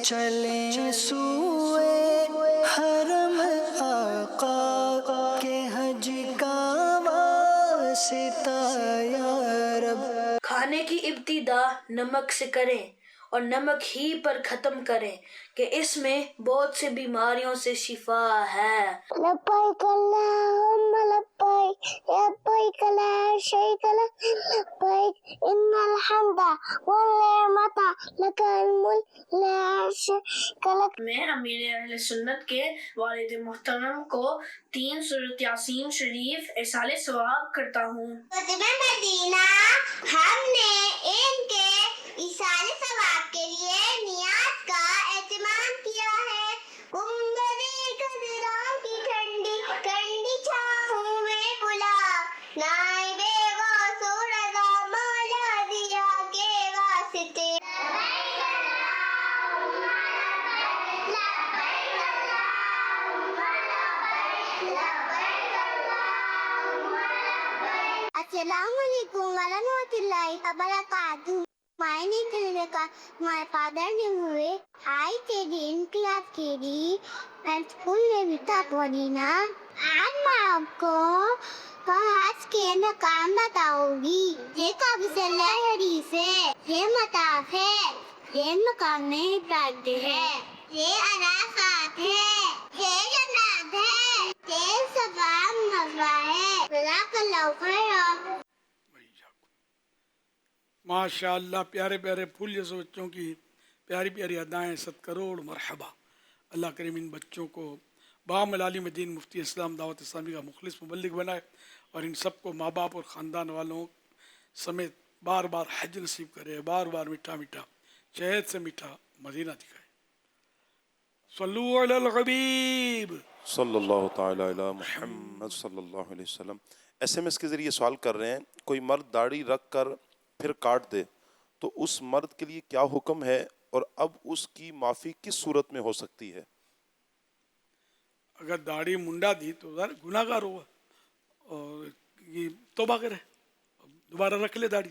چلیں سوئے حرم آقا کے حج کا واسطہ یا رب. کھانے کی ابتدا نمک سے کریں اور نمک ہی پر ختم کریں کہ اس میں بہت سے بیماریوں سے شفا ہے. لبیک اللہم لبیک لبیک لا شریک لک لبیک ان الحمد والنعمت لک الملک لا شریک لک. میں امیر اہل سنت کے والد محترم کو 3 سورۃ یاسین شریف ارسال ثواب کرتا ہوں. مدینہ ہم نے ان کے ارسال ثواب کے لیے نیاز کا اہتمام کیا ہے. گنبدِ خضرا کی ٹھنڈی ٹھنڈی چھاؤں میں بلا، نائب غوث و رضا مولا دیا کے واسطے. السلام علیکم ورحمۃ اللہ وبرکاتہ. My father ہوئے آئی تیری انقلاب کیری میں اسکول میں بھی تھا پڑھی نا. آج میں آپ کو آج کے کام بتاؤں گی. یہ قابض اللہ حدیث ہے، یہ مطاف ہے، یہ مقام نہیں پڑھتے ہے، یہ عرفات ہے، یہ جنات ہے، یہ صفا مروا ہے. جزاک اللہ خیر. ماشاء اللہ، پیارے پیارے پھول جیسے بچوں کی پیاری پیاری ادائیں. 100 کروڑ مرحبا. اللہ کریم ان بچوں کو بعامل عالم دین مفتی اسلام دعوت اسلامی کا مخلص مبلغ بنائے، اور ان سب کو ماں باپ اور خاندان والوں سمیت بار بار حج نصیب کرے، بار بار میٹھا میٹھا شہد سے میٹھا مدینہ دکھائے. صلو علی الحبیب صلی اللہ تعالی علی محمد صلی اللہ علیہ وسلم. SMS کے ذریعے سوال کر رہے ہیں، کوئی مرد داڑھی رکھ کر پھر کاٹ دے تو اس مرد کے لیے کیا حکم ہے، اور اب اس کی معافی کس صورت میں ہو سکتی ہے؟ اگر داڑھی منڈا دی تو گناہ گار ہوا، اور یہ توبہ کرے، دوبارہ رکھ لے داڑھی.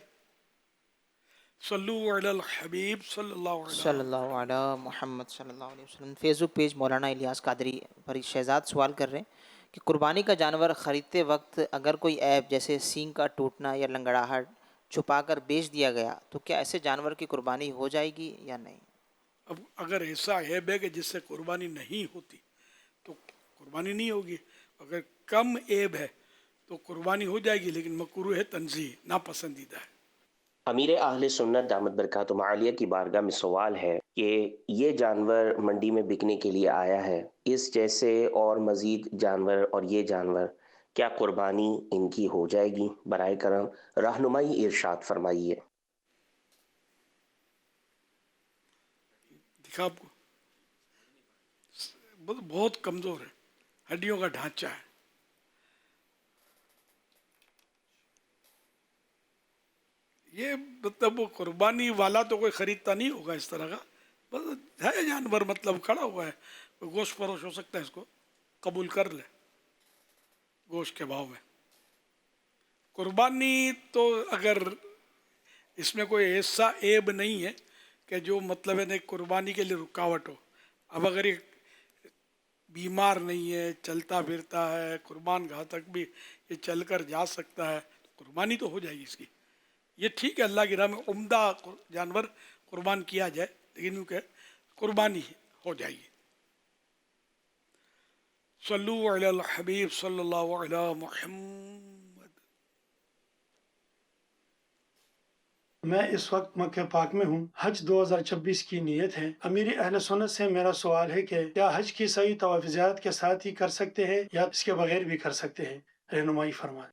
صلو علی الحبیب صلی اللہ علیہ محمد صلی اللہ علیہ وسلم. فیس بک پیج مولانا الیاس قادری پر شہزاد سوال کر رہے ہیں کہ قربانی کا جانور خریدتے وقت اگر کوئی عیب جیسے سینگ کا ٹوٹنا یا لنگڑاہٹ چھپا کر بیچ دیا گیا تو کیا ایسے جانور کی قربانی ہو جائے گی یا نہیں؟ اب اگر ایسا عیب ہے کہ جس سے قربانی نہیں ہوتی تو قربانی نہیں ہوگی. اگر کم عیب ہے تو قربانی ہو جائے گی، لیکن مکروہ تنزیہ، ناپسندیدہ ہے. امیر اہل سنت دامت برکاتہم عالیہ کی بارگاہ میں سوال ہے کہ یہ جانور منڈی میں بکنے کے لیے آیا ہے، اس جیسے اور مزید جانور اور یہ جانور، کیا قربانی ان کی ہو جائے گی؟ برائے کرم رہنمائی ارشاد فرمائیے. دکھا آپ کو بہت کمزور ہے، ہڈیوں کا ڈھانچہ ہے. یہ مطلب قربانی والا تو کوئی خریدتا نہیں ہوگا اس طرح کا، بس ہے جانور مطلب کھڑا ہوا ہے، کوئی گوشت فروش ہو سکتا ہے اس کو قبول کر لے گوشت کے بھاؤ میں. قربانی تو اگر اس میں کوئی ایسا عیب نہیں ہے کہ جو مطلب ہے قربانی کے لیے رکاوٹ ہو. اب اگر یہ بیمار نہیں ہے، چلتا پھرتا ہے، قربان گاہ تک بھی یہ چل کر جا سکتا ہے، تو قربانی تو ہو جائے گی اس کی. یہ ٹھیک ہے اللہ کی راہ میں عمدہ جانور قربان کیا جائے، لیکن یوں کہ قربانی ہو جائے گی. صلو علی الحبیب صلی اللہ علی محمد. میں اس وقت مکہ پاک میں ہوں. حج 2026 کی نیت ہے. امیر اہل سنت سے میرا سوال ہے کہ کیا حج کی صحیح طواف زیارت کے ساتھ ہی کر سکتے ہیں یا اس کے بغیر بھی کر سکتے ہیں؟ رہنمائی فرمائیں.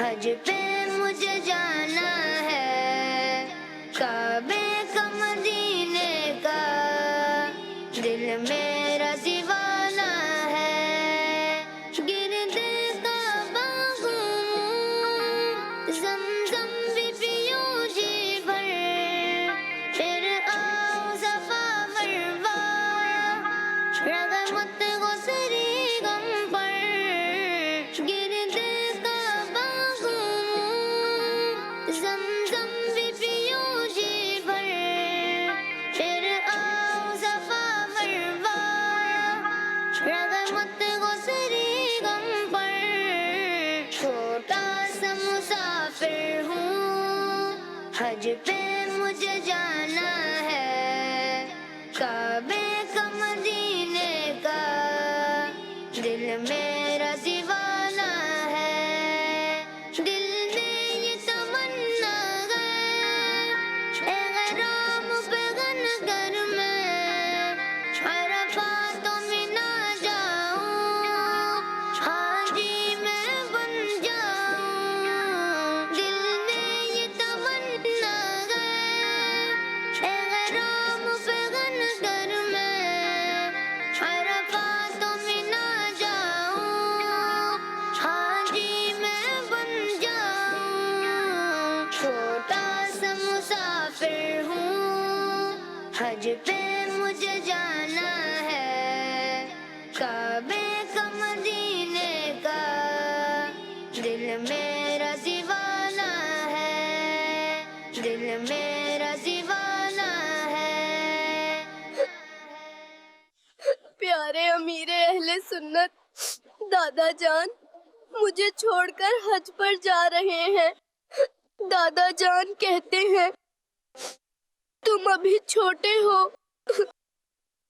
حج پہ مجھے جانا ہے، کعبے کا مدینے کا دل میرا دیوانہ ہے، گرد کعبہ گھوموں، زمزم بھی پیوں جی بھر، پھر آؤ صفا مروا، رغمت غسری غم پر، گرد کعبہ گھوموں، زمزم بھی پیوں جی بھر، پھر آؤ صفا مروا، رغمت غسری غم پر، چھوٹا سا مسافر ہوں، حج پہ مجھے جانا ہے، کعبے کا مدینے کا دل میرا دیوانہ ہے، دل میں یہ تمنا ہے، احرام پہ غن گر میں عرفات میں نہ جاؤں، حاجی میں بن جاؤں، دل میں یہ تمنا ہے، احرام پہ غن گر میں عرفات میں نہ جاؤں، حاجی میں بن جاؤں، چھوٹا سا مسافر ہوں، حج پہ مجھے جانا ہے، کعبے کا مدینے کا دل میرا دیوانہ ہے، دل میرا دیوانہ ہے۔ پیارے امیر اہل سنت دادا جان مجھے چھوڑ کر حج پر جا رہے ہیں۔ دادا جان کہتے ہیں تم ابھی چھوٹے ہو،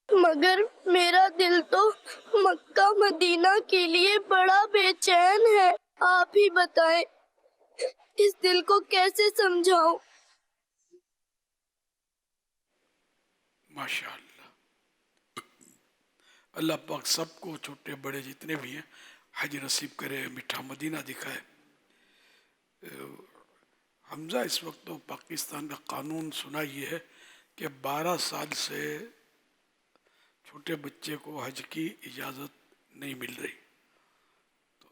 مگر میرا دل تو مکہ مدینہ کے لیے بڑا بے چین ہے، آپ ہی بتائیں اس دل کو کیسے سمجھاؤں؟ ماشاء اللہ، اللہ پاک سب کو چھوٹے بڑے جتنے بھی ہیں حج نصیب کرے، میٹھا مدینہ دکھائے۔ حمزہ اس وقت تو پاکستان کا قانون سنا یہ ہے کہ 12 سال سے چھوٹے بچے کو حج کی اجازت نہیں مل رہی، تو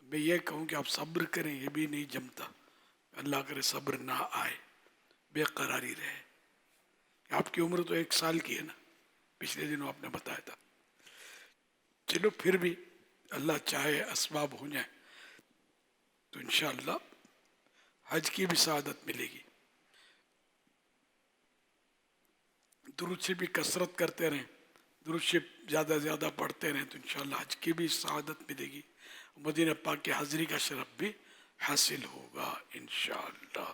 میں یہ کہوں کہ آپ صبر کریں، یہ بھی نہیں جمتا، اللہ کرے صبر نہ آئے، بے قراری رہے۔ آپ کی عمر تو 1 سال کی ہے نا، پچھلے دنوں آپ نے بتایا تھا، چلو پھر بھی اللہ چاہے اسباب ہو جائیں تو انشاءاللہ حج کی بھی سعادت ملے گی۔ درود شریف بھی کثرت کرتے رہیں، درود شریف زیادہ زیادہ پڑھتے رہیں تو انشاءاللہ حج کی بھی سعادت ملے گی، مدینہ پاک کی حاضری کا شرف بھی حاصل ہوگا انشاءاللہ۔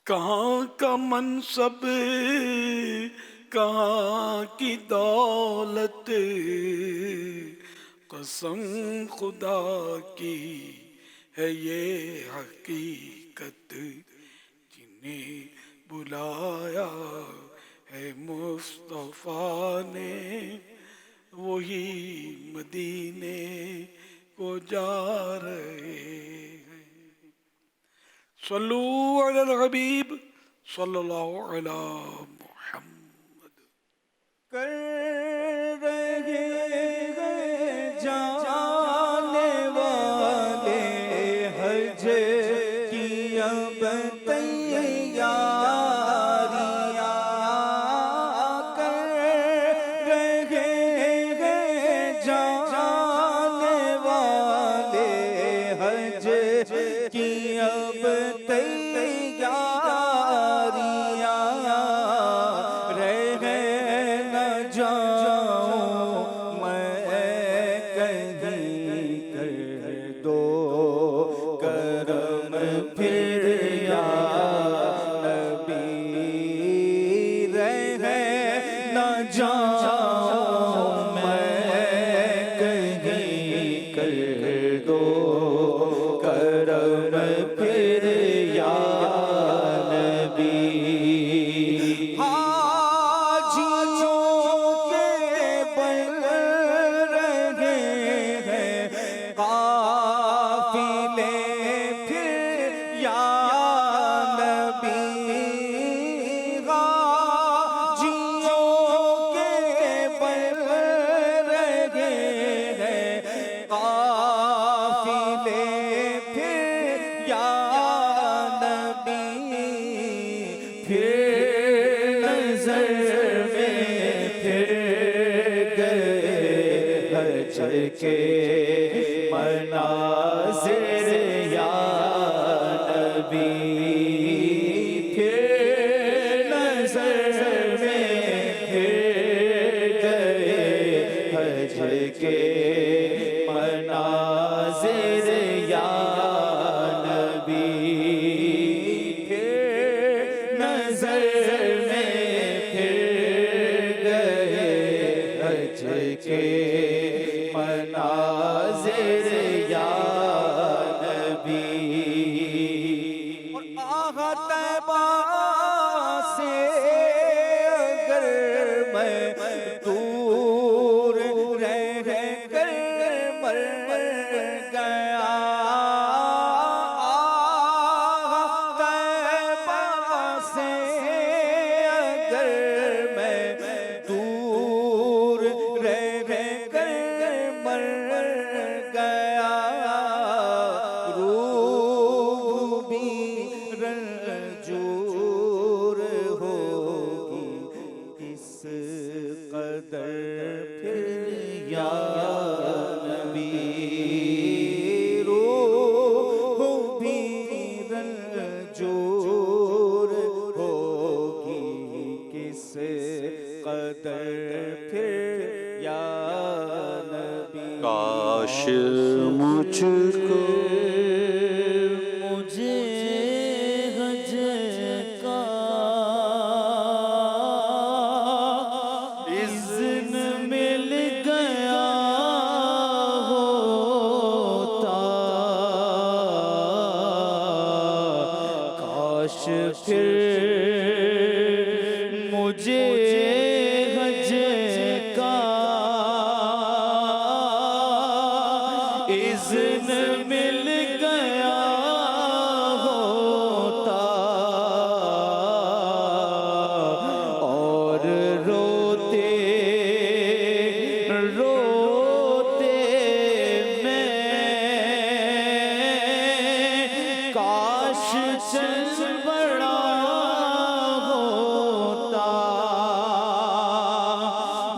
کہاں کا منصب، کہاں کی دولت، قسم خدا کی ہے یہ حقیقت، جنہیں بلایا ہے مصطفیٰ نے وہی مدینے کو جا رہے ہیں۔ صلو علی الحبیب صلی اللہ علی محمد۔ کر رہے ہیں جانے والے حج کی اب تیاریاں، کر رہے ہیں جانے والے حج کی اب حج کے مناظر یا نبی پھر نظر میں پھر گئے حج کے مناظر یا نبی پھر نظر میں پھر گئے حج کے مناظر یا نبی اور آغا طیبہ سے اگر میں دور رہ کر مر گیا آغا طیبہ سے اگر میں دور رہ کر مر گیا روح بھی رنجور ہوگی اس قدر پھر یا نبی روح بھی رنجور ہوگی کس قدر پھر یا نبی کاش مجھ کو مجھے حج کا اذن مل گیا ہوتا کاش پھر مجھے حج کا اذن مل گیا ہوتا اور روتے روتے میں کاش چل بڑا ہوتا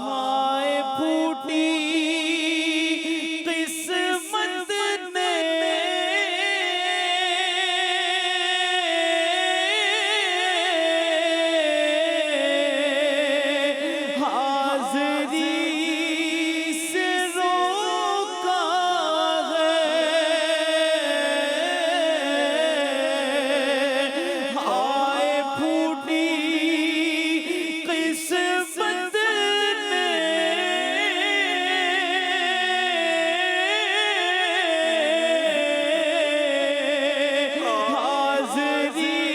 ہائے پھوٹی قسمت نے حاضری سے روکا ہے ہائے پھوٹی قسمت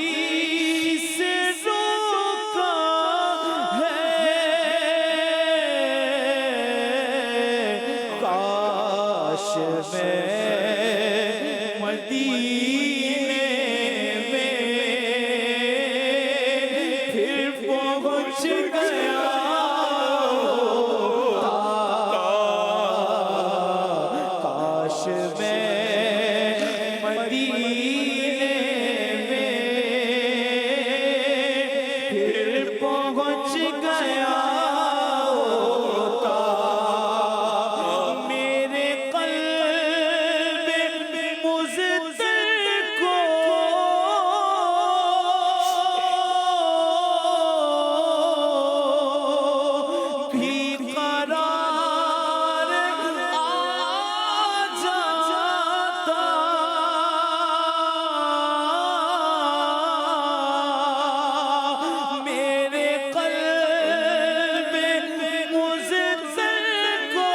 حاضری سے روکا ہے کاش میں مدینے میں پھر پہنچ گیا کاش میں مدینے میں پھر پہنچ گیا ہوتا میرے قلب مزدر کو بھی قرار آ جاتا میرے قلب مزدر کو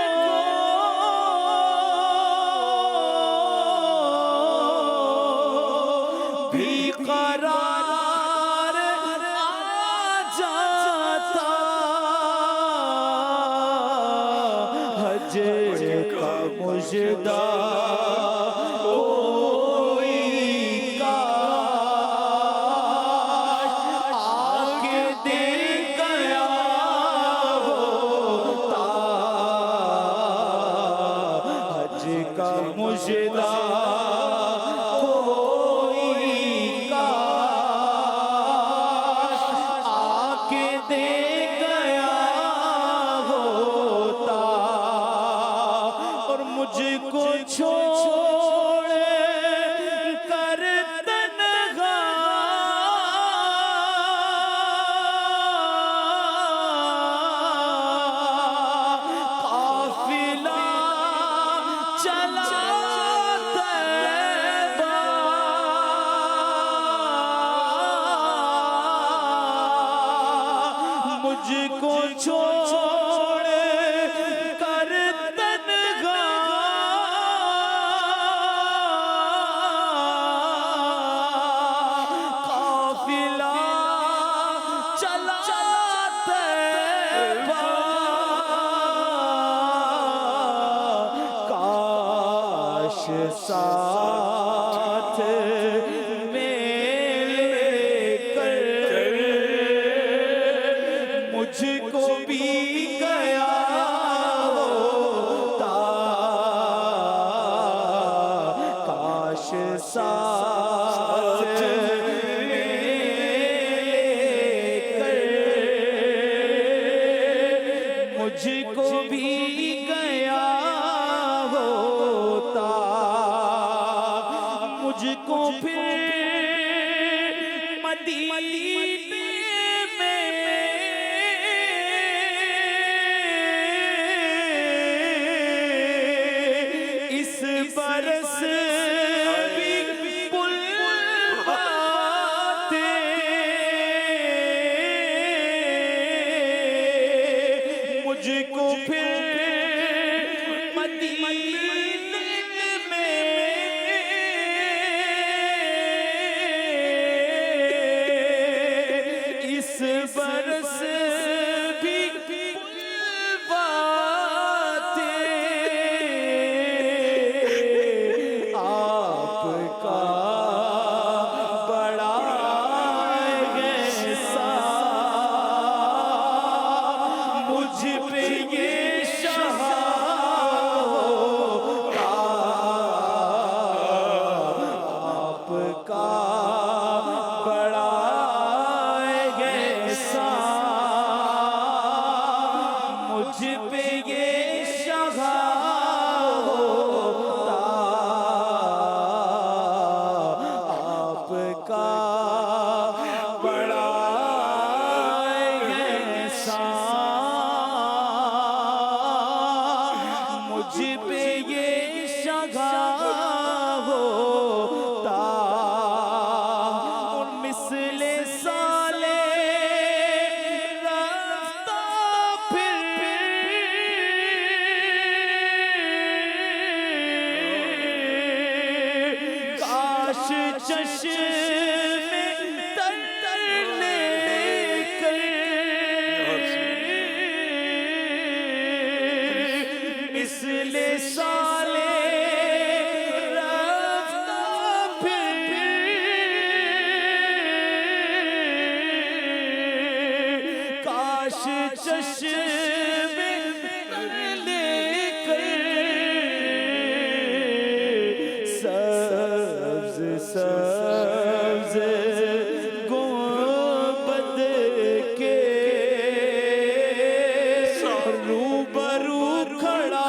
بھی قرار آ جاتا حج کا مجدہ کوئی کاش آ کے دے گیا ہوتا حج کا مجدہ کوئی کاش آ کے دے گیا ہوتا مجھ کو چھوڑ کر تنہا قافلہ چلا طیبہ مجھ کو چھوڑ کر تنہا قافلہ چلا طیبہ کاش ساتھ میرے کر مجھ کو بھی گیا ہوتا کاش ساتھ میرے کر مجھ کو بھی گیا ہوتا مجھ کو پھر مدینے میں اس برس بھی بلواتے مجھ کو پھر مدینے میں اس برس بھی بلواتے آپ کا بڑا احسان مجھ پہ یہ شاہ ہوتا آپ کا بڑا احسان مجھ پہ یہ شاہ ہوتا آپ کا بڑا احسان مجھ پہ یہ شاہ ہوتا اور مثل سالے رفتہ پھر کاش چشم تر لے کر مثل سالے رفتہ پھر کاش چشم تر لے کر سبز سبز گنبد کے روبرو کھڑا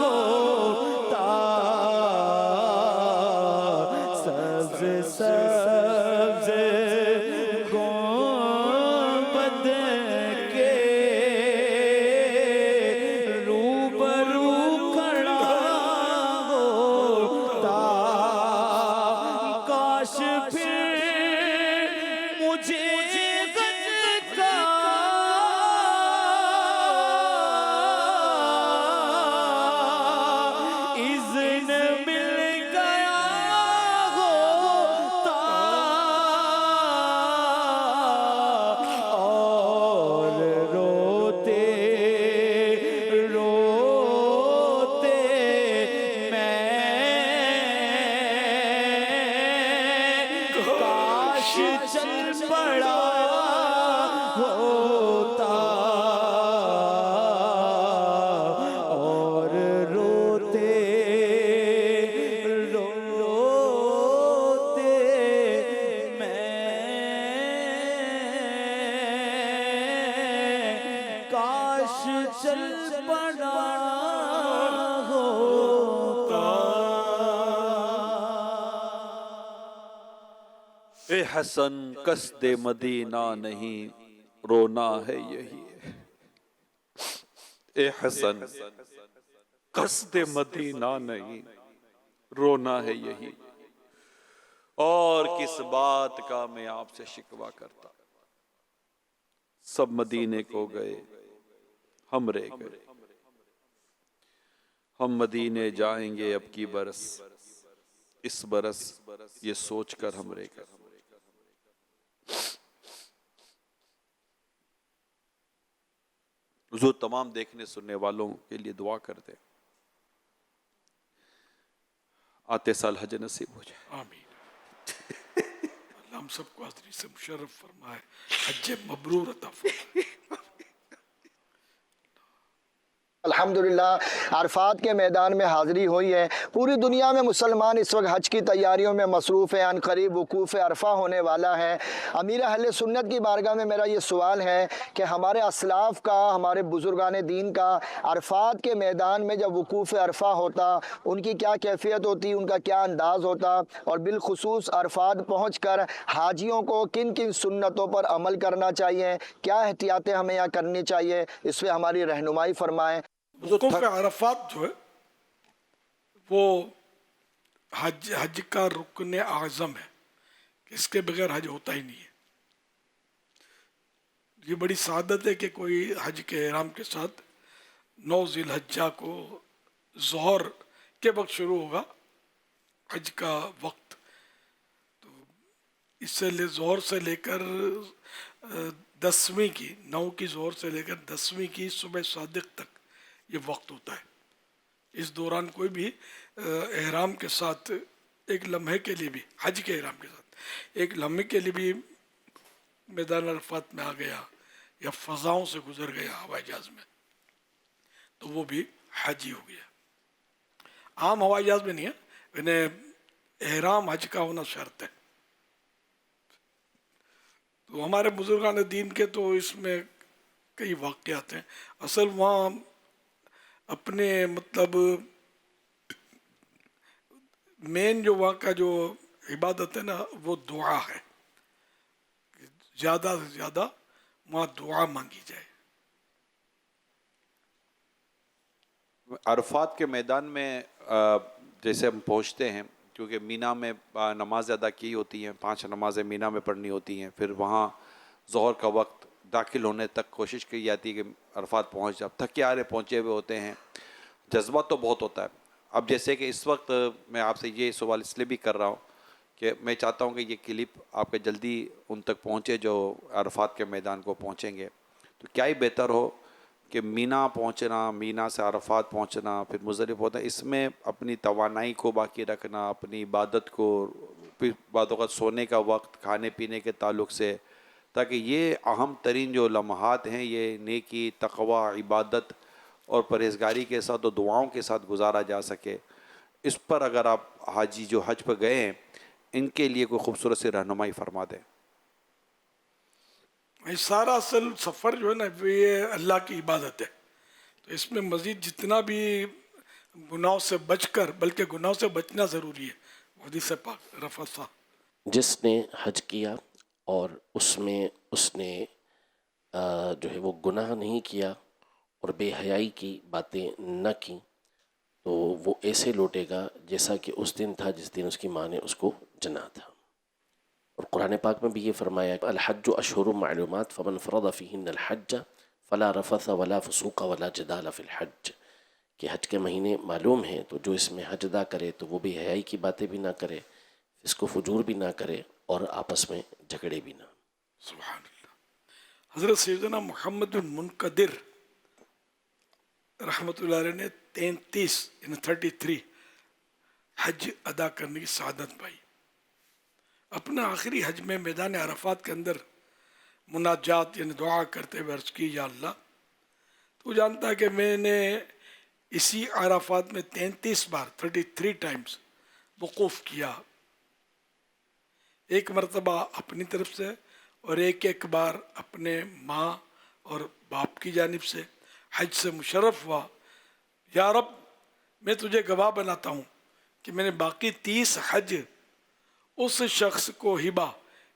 ہوتا اے حسن قصد مدینہ نہیں رونا ہے یہی ہے، اے حسن قصد مدینہ نہیں رونا ہے یہی، اور کس بات کا میں آپ سے شکوہ کرتا، سب مدینے کو گئے ہم رہ گئے، ہم مدینے جائیں گے اب کی برس، اس برس یہ سوچ کر ہم رہ گئے۔ حضور تمام دیکھنے سننے والوں کے لیے دعا کر دیں، آتے سال حج نصیب ہو جائے، آمین۔ اللہ ہم سب کو حاضری سے مشرف فرمائے، حج مبرور عطا فرمائے۔ الحمدللہ عرفات کے میدان میں حاضری ہوئی ہے۔ پوری دنیا میں مسلمان اس وقت حج کی تیاریوں میں مصروف ہیں، عنقریب وقوف عرفہ ہونے والا ہے۔ امیر اہل سنت کی بارگاہ میں میرا یہ سوال ہے کہ ہمارے اسلاف کا، ہمارے بزرگان دین کا عرفات کے میدان میں جب وقوف عرفہ ہوتا ان کی کیا کیفیت ہوتی، ان کا کیا انداز ہوتا، اور بالخصوص عرفات پہنچ کر حاجیوں کو کن کن سنتوں پر عمل کرنا چاہیے، کیا احتیاطیں ہمیں یہاں کرنی چاہیے، اس پہ ہماری رہنمائی فرمائیں۔ وقوف عرفات جو ہے وہ حج کا رکن اعظم ہے، کہ اس کے بغیر حج ہوتا ہی نہیں ہے۔ یہ بڑی سعادت ہے کہ کوئی حج کے احرام کے ساتھ 9 ذی الحجہ کو ظہر کے وقت شروع ہوگا حج کا وقت، تو اس سے ظہر سے لے کر 10ویں کی 9 کی ظہر سے لے کر 10ویں کی صبح صادق تک یہ وقت ہوتا ہے۔ اس دوران کوئی بھی احرام کے ساتھ ایک لمحے کے لیے بھی، حج کے احرام کے ساتھ ایک لمحے کے لیے بھی میدان عرفات میں آ گیا یا فضاؤں سے گزر گیا ہوائی جہاز میں، تو وہ بھی حج ہی ہو گیا۔ عام ہوائی جہاز میں نہیں ہے، انہیں احرام حج کا ہونا شرط ہے۔ تو ہمارے بزرگان دین کے تو اس میں کئی واقعات ہیں۔ اصل وہاں اپنے مطلب مین جو وہاں کا جو عبادت ہے نا وہ دعا ہے، زیادہ سے زیادہ وہاں دعا مانگی جائے۔ عرفات کے میدان میں جیسے ہم پہنچتے ہیں، کیونکہ مینا میں نماز ادا کی ہوتی ہیں، 5 نمازیں مینا میں پڑھنی ہوتی ہیں، پھر وہاں ظہر کا وقت داخل ہونے تک کوشش کی جاتی ہے کہ عرفات پہنچ جائے، تھکے آرے پہنچے ہوئے ہوتے ہیں، جذبہ تو بہت ہوتا ہے۔ اب جیسے کہ اس وقت میں آپ سے یہ سوال اس لیے بھی کر رہا ہوں کہ میں چاہتا ہوں کہ یہ کلپ آپ کے جلدی ان تک پہنچے جو عرفات کے میدان کو پہنچیں گے، تو کیا ہی بہتر ہو کہ مینا پہنچنا، مینا سے عرفات پہنچنا، پھر مزدلفہ ہوتا ہے، اس میں اپنی توانائی کو باقی رکھنا، اپنی عبادت کو، پھر بعد اوقات سونے کا وقت، کھانے پینے کے تعلق سے، تاکہ یہ اہم ترین جو لمحات ہیں یہ نیکی، تقوی، عبادت اور پرہیزگاری کے ساتھ اور دعاؤں کے ساتھ گزارا جا سکے۔ اس پر اگر آپ حاجی جو حج پہ گئے ہیں ان کے لیے کوئی خوبصورت سی رہنمائی فرما دیں۔ یہ سارا اصل سفر جو ہے نا یہ اللہ کی عبادت ہے، تو اس میں مزید جتنا بھی گناہوں سے بچ کر، بلکہ گناہوں سے بچنا ضروری ہے۔ حدیث پاک رفع جس نے حج کیا اور اس میں اس نے جو ہے وہ گناہ نہیں کیا اور بے حیائی کی باتیں نہ کی، تو وہ ایسے لوٹے گا جیسا کہ اس دن تھا جس دن اس کی ماں نے اس کو جنا تھا۔ اور قرآن پاک میں بھی یہ فرمایا الحج اشہر معلومات فمن فرض فیہن الحج فلا رفث ولا فسوق ولا جدال فی الحج، کہ حج کے مہینے معلوم ہیں تو جو اس میں حج ادا کرے تو وہ بے حیائی کی باتیں بھی نہ کرے، فسق و فجور بھی نہ کرے اور آپس میں جھگڑے بھی نہ۔ سبحان اللہ۔ حضرت سیدنا محمد بن منقدر رحمۃ اللہ علیہ نے 33 حج ادا کرنے کی سعادت پائی۔ اپنا آخری حج میں میدان عرفات کے اندر مناجات یعنی دعا کرتے ہوئے عرض کی یا اللہ تو جانتا ہے کہ میں نے اسی عرفات میں 33 ٹائمز وقوف کیا، ایک مرتبہ اپنی طرف سے اور ایک بار اپنے ماں اور باپ کی جانب سے حج سے مشرف ہوا۔ یا رب میں تجھے گواہ بناتا ہوں کہ میں نے باقی 30 حج اس شخص کو ہبہ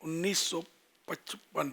1955।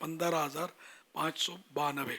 15,592।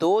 2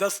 10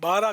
12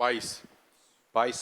22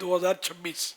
2026,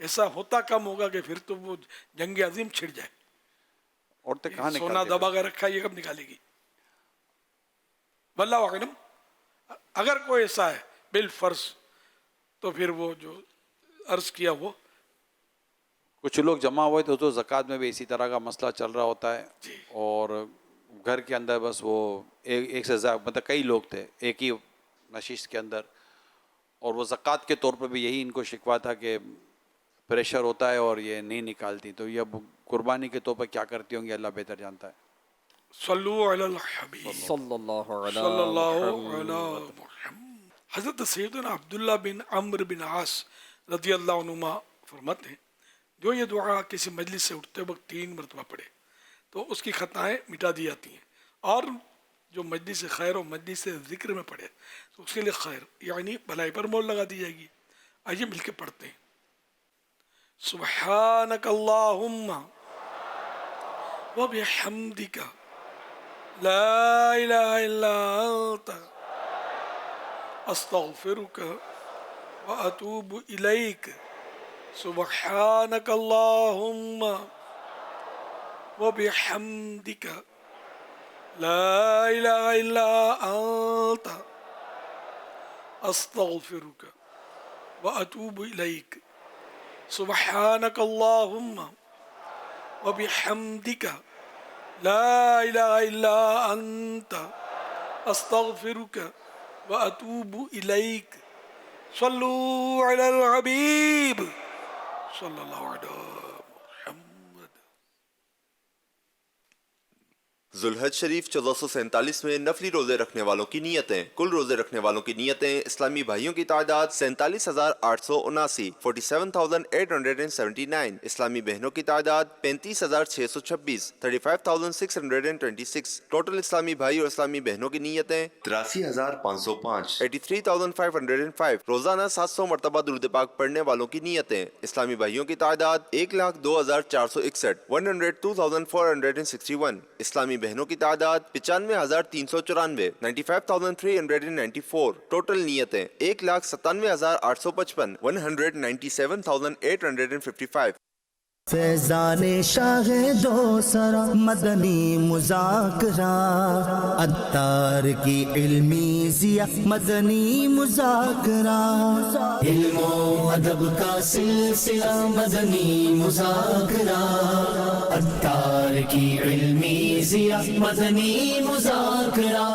ایسا ہوتا کم ہوگا کہ پھر تو وہ جنگ عظیم چھڑ جائے. عورتیں کہاں سونا نکالتے دبا کر رکھا ہے، یہ کب نکالے گی؟ واللہ اعلم. اگر کوئی ایسا ہے بالفرض تو پھر وہ جو عرض کیا وہ کچھ لوگ جمع ہوئے تو زکوٰۃ میں بھی اسی طرح کا مسئلہ چل رہا ہوتا ہے. اور گھر کے اندر بس وہ ایک سے زیادہ مطلب کئی لوگ تھے ایک ہی نشست کے اندر، اور وہ زکوٰۃ کے طور پر بھی یہی ان کو شکوہ تھا کہ پریشر ہوتا ہے اور یہ نہیں نکالتی. تو یہ اب قربانی کے طور پر کیا کرتی ہوں گی اللہ بہتر جانتا ہے. صلو علی الحبیب صلی اللہ علیہ صلی اللہ علی محمد. حضرت سیدنا عبداللہ بن عمرو بن عاص رضی اللہ عنہما فرماتے ہیں جو یہ دعا کسی مجلس سے اٹھتے وقت 3 مرتبہ پڑھے تو اس کی خطائیں مٹا دی جاتی ہیں، اور جو مجلس خیر و مجلس ذکر میں پڑھے تو اس کے لیے خیر یعنی بھلائی پر مول لگا دی جائے گی. آئیے مل کے پڑھتے ہیں. سبحانک اللہم و بحمدک لا الہ الا انت استغفرک و اتوب الیک. سبحانک اللہم و بحمدک لا الہ الا انت استغفرک و اتوب الیک. سبحانک اللہم و بحمدک لا الہ الا انت استغفرک و اتوب الیک. صلو علی الحبیب صلی اللہ علیہ محمد. ذوالحج شریف 1447 میں نفلی روزے رکھنے والوں کی نیتیں. کل روزے رکھنے والوں کی نیتیں اسلامی بھائیوں کی تعداد 47,879 47,879. اسلامی بہنوں کی تعداد 35,626 35,626. ٹوٹل اسلامی بھائی اور اسلامی بہنوں کی نیتیں 83,505 83,505. روزانہ 700 مرتبہ درود پاک پڑھنے والوں کی نیتیں. اسلامی بھائیوں کی تعداد 1,02,461 102,461. اسلامی بہنوں کی تعداد 95,394 95,394. ٹوٹل نیتیں 1,97,855 197,855. فیضان شاہ دو سرا مدنی مذاکرہ عطار کی علمی ضیا مدنی مذاکرہ علم و ادب کا سلسلہ مدنی مذاکرہ عطار کی علمی ضیا مدنی مذاکرہ.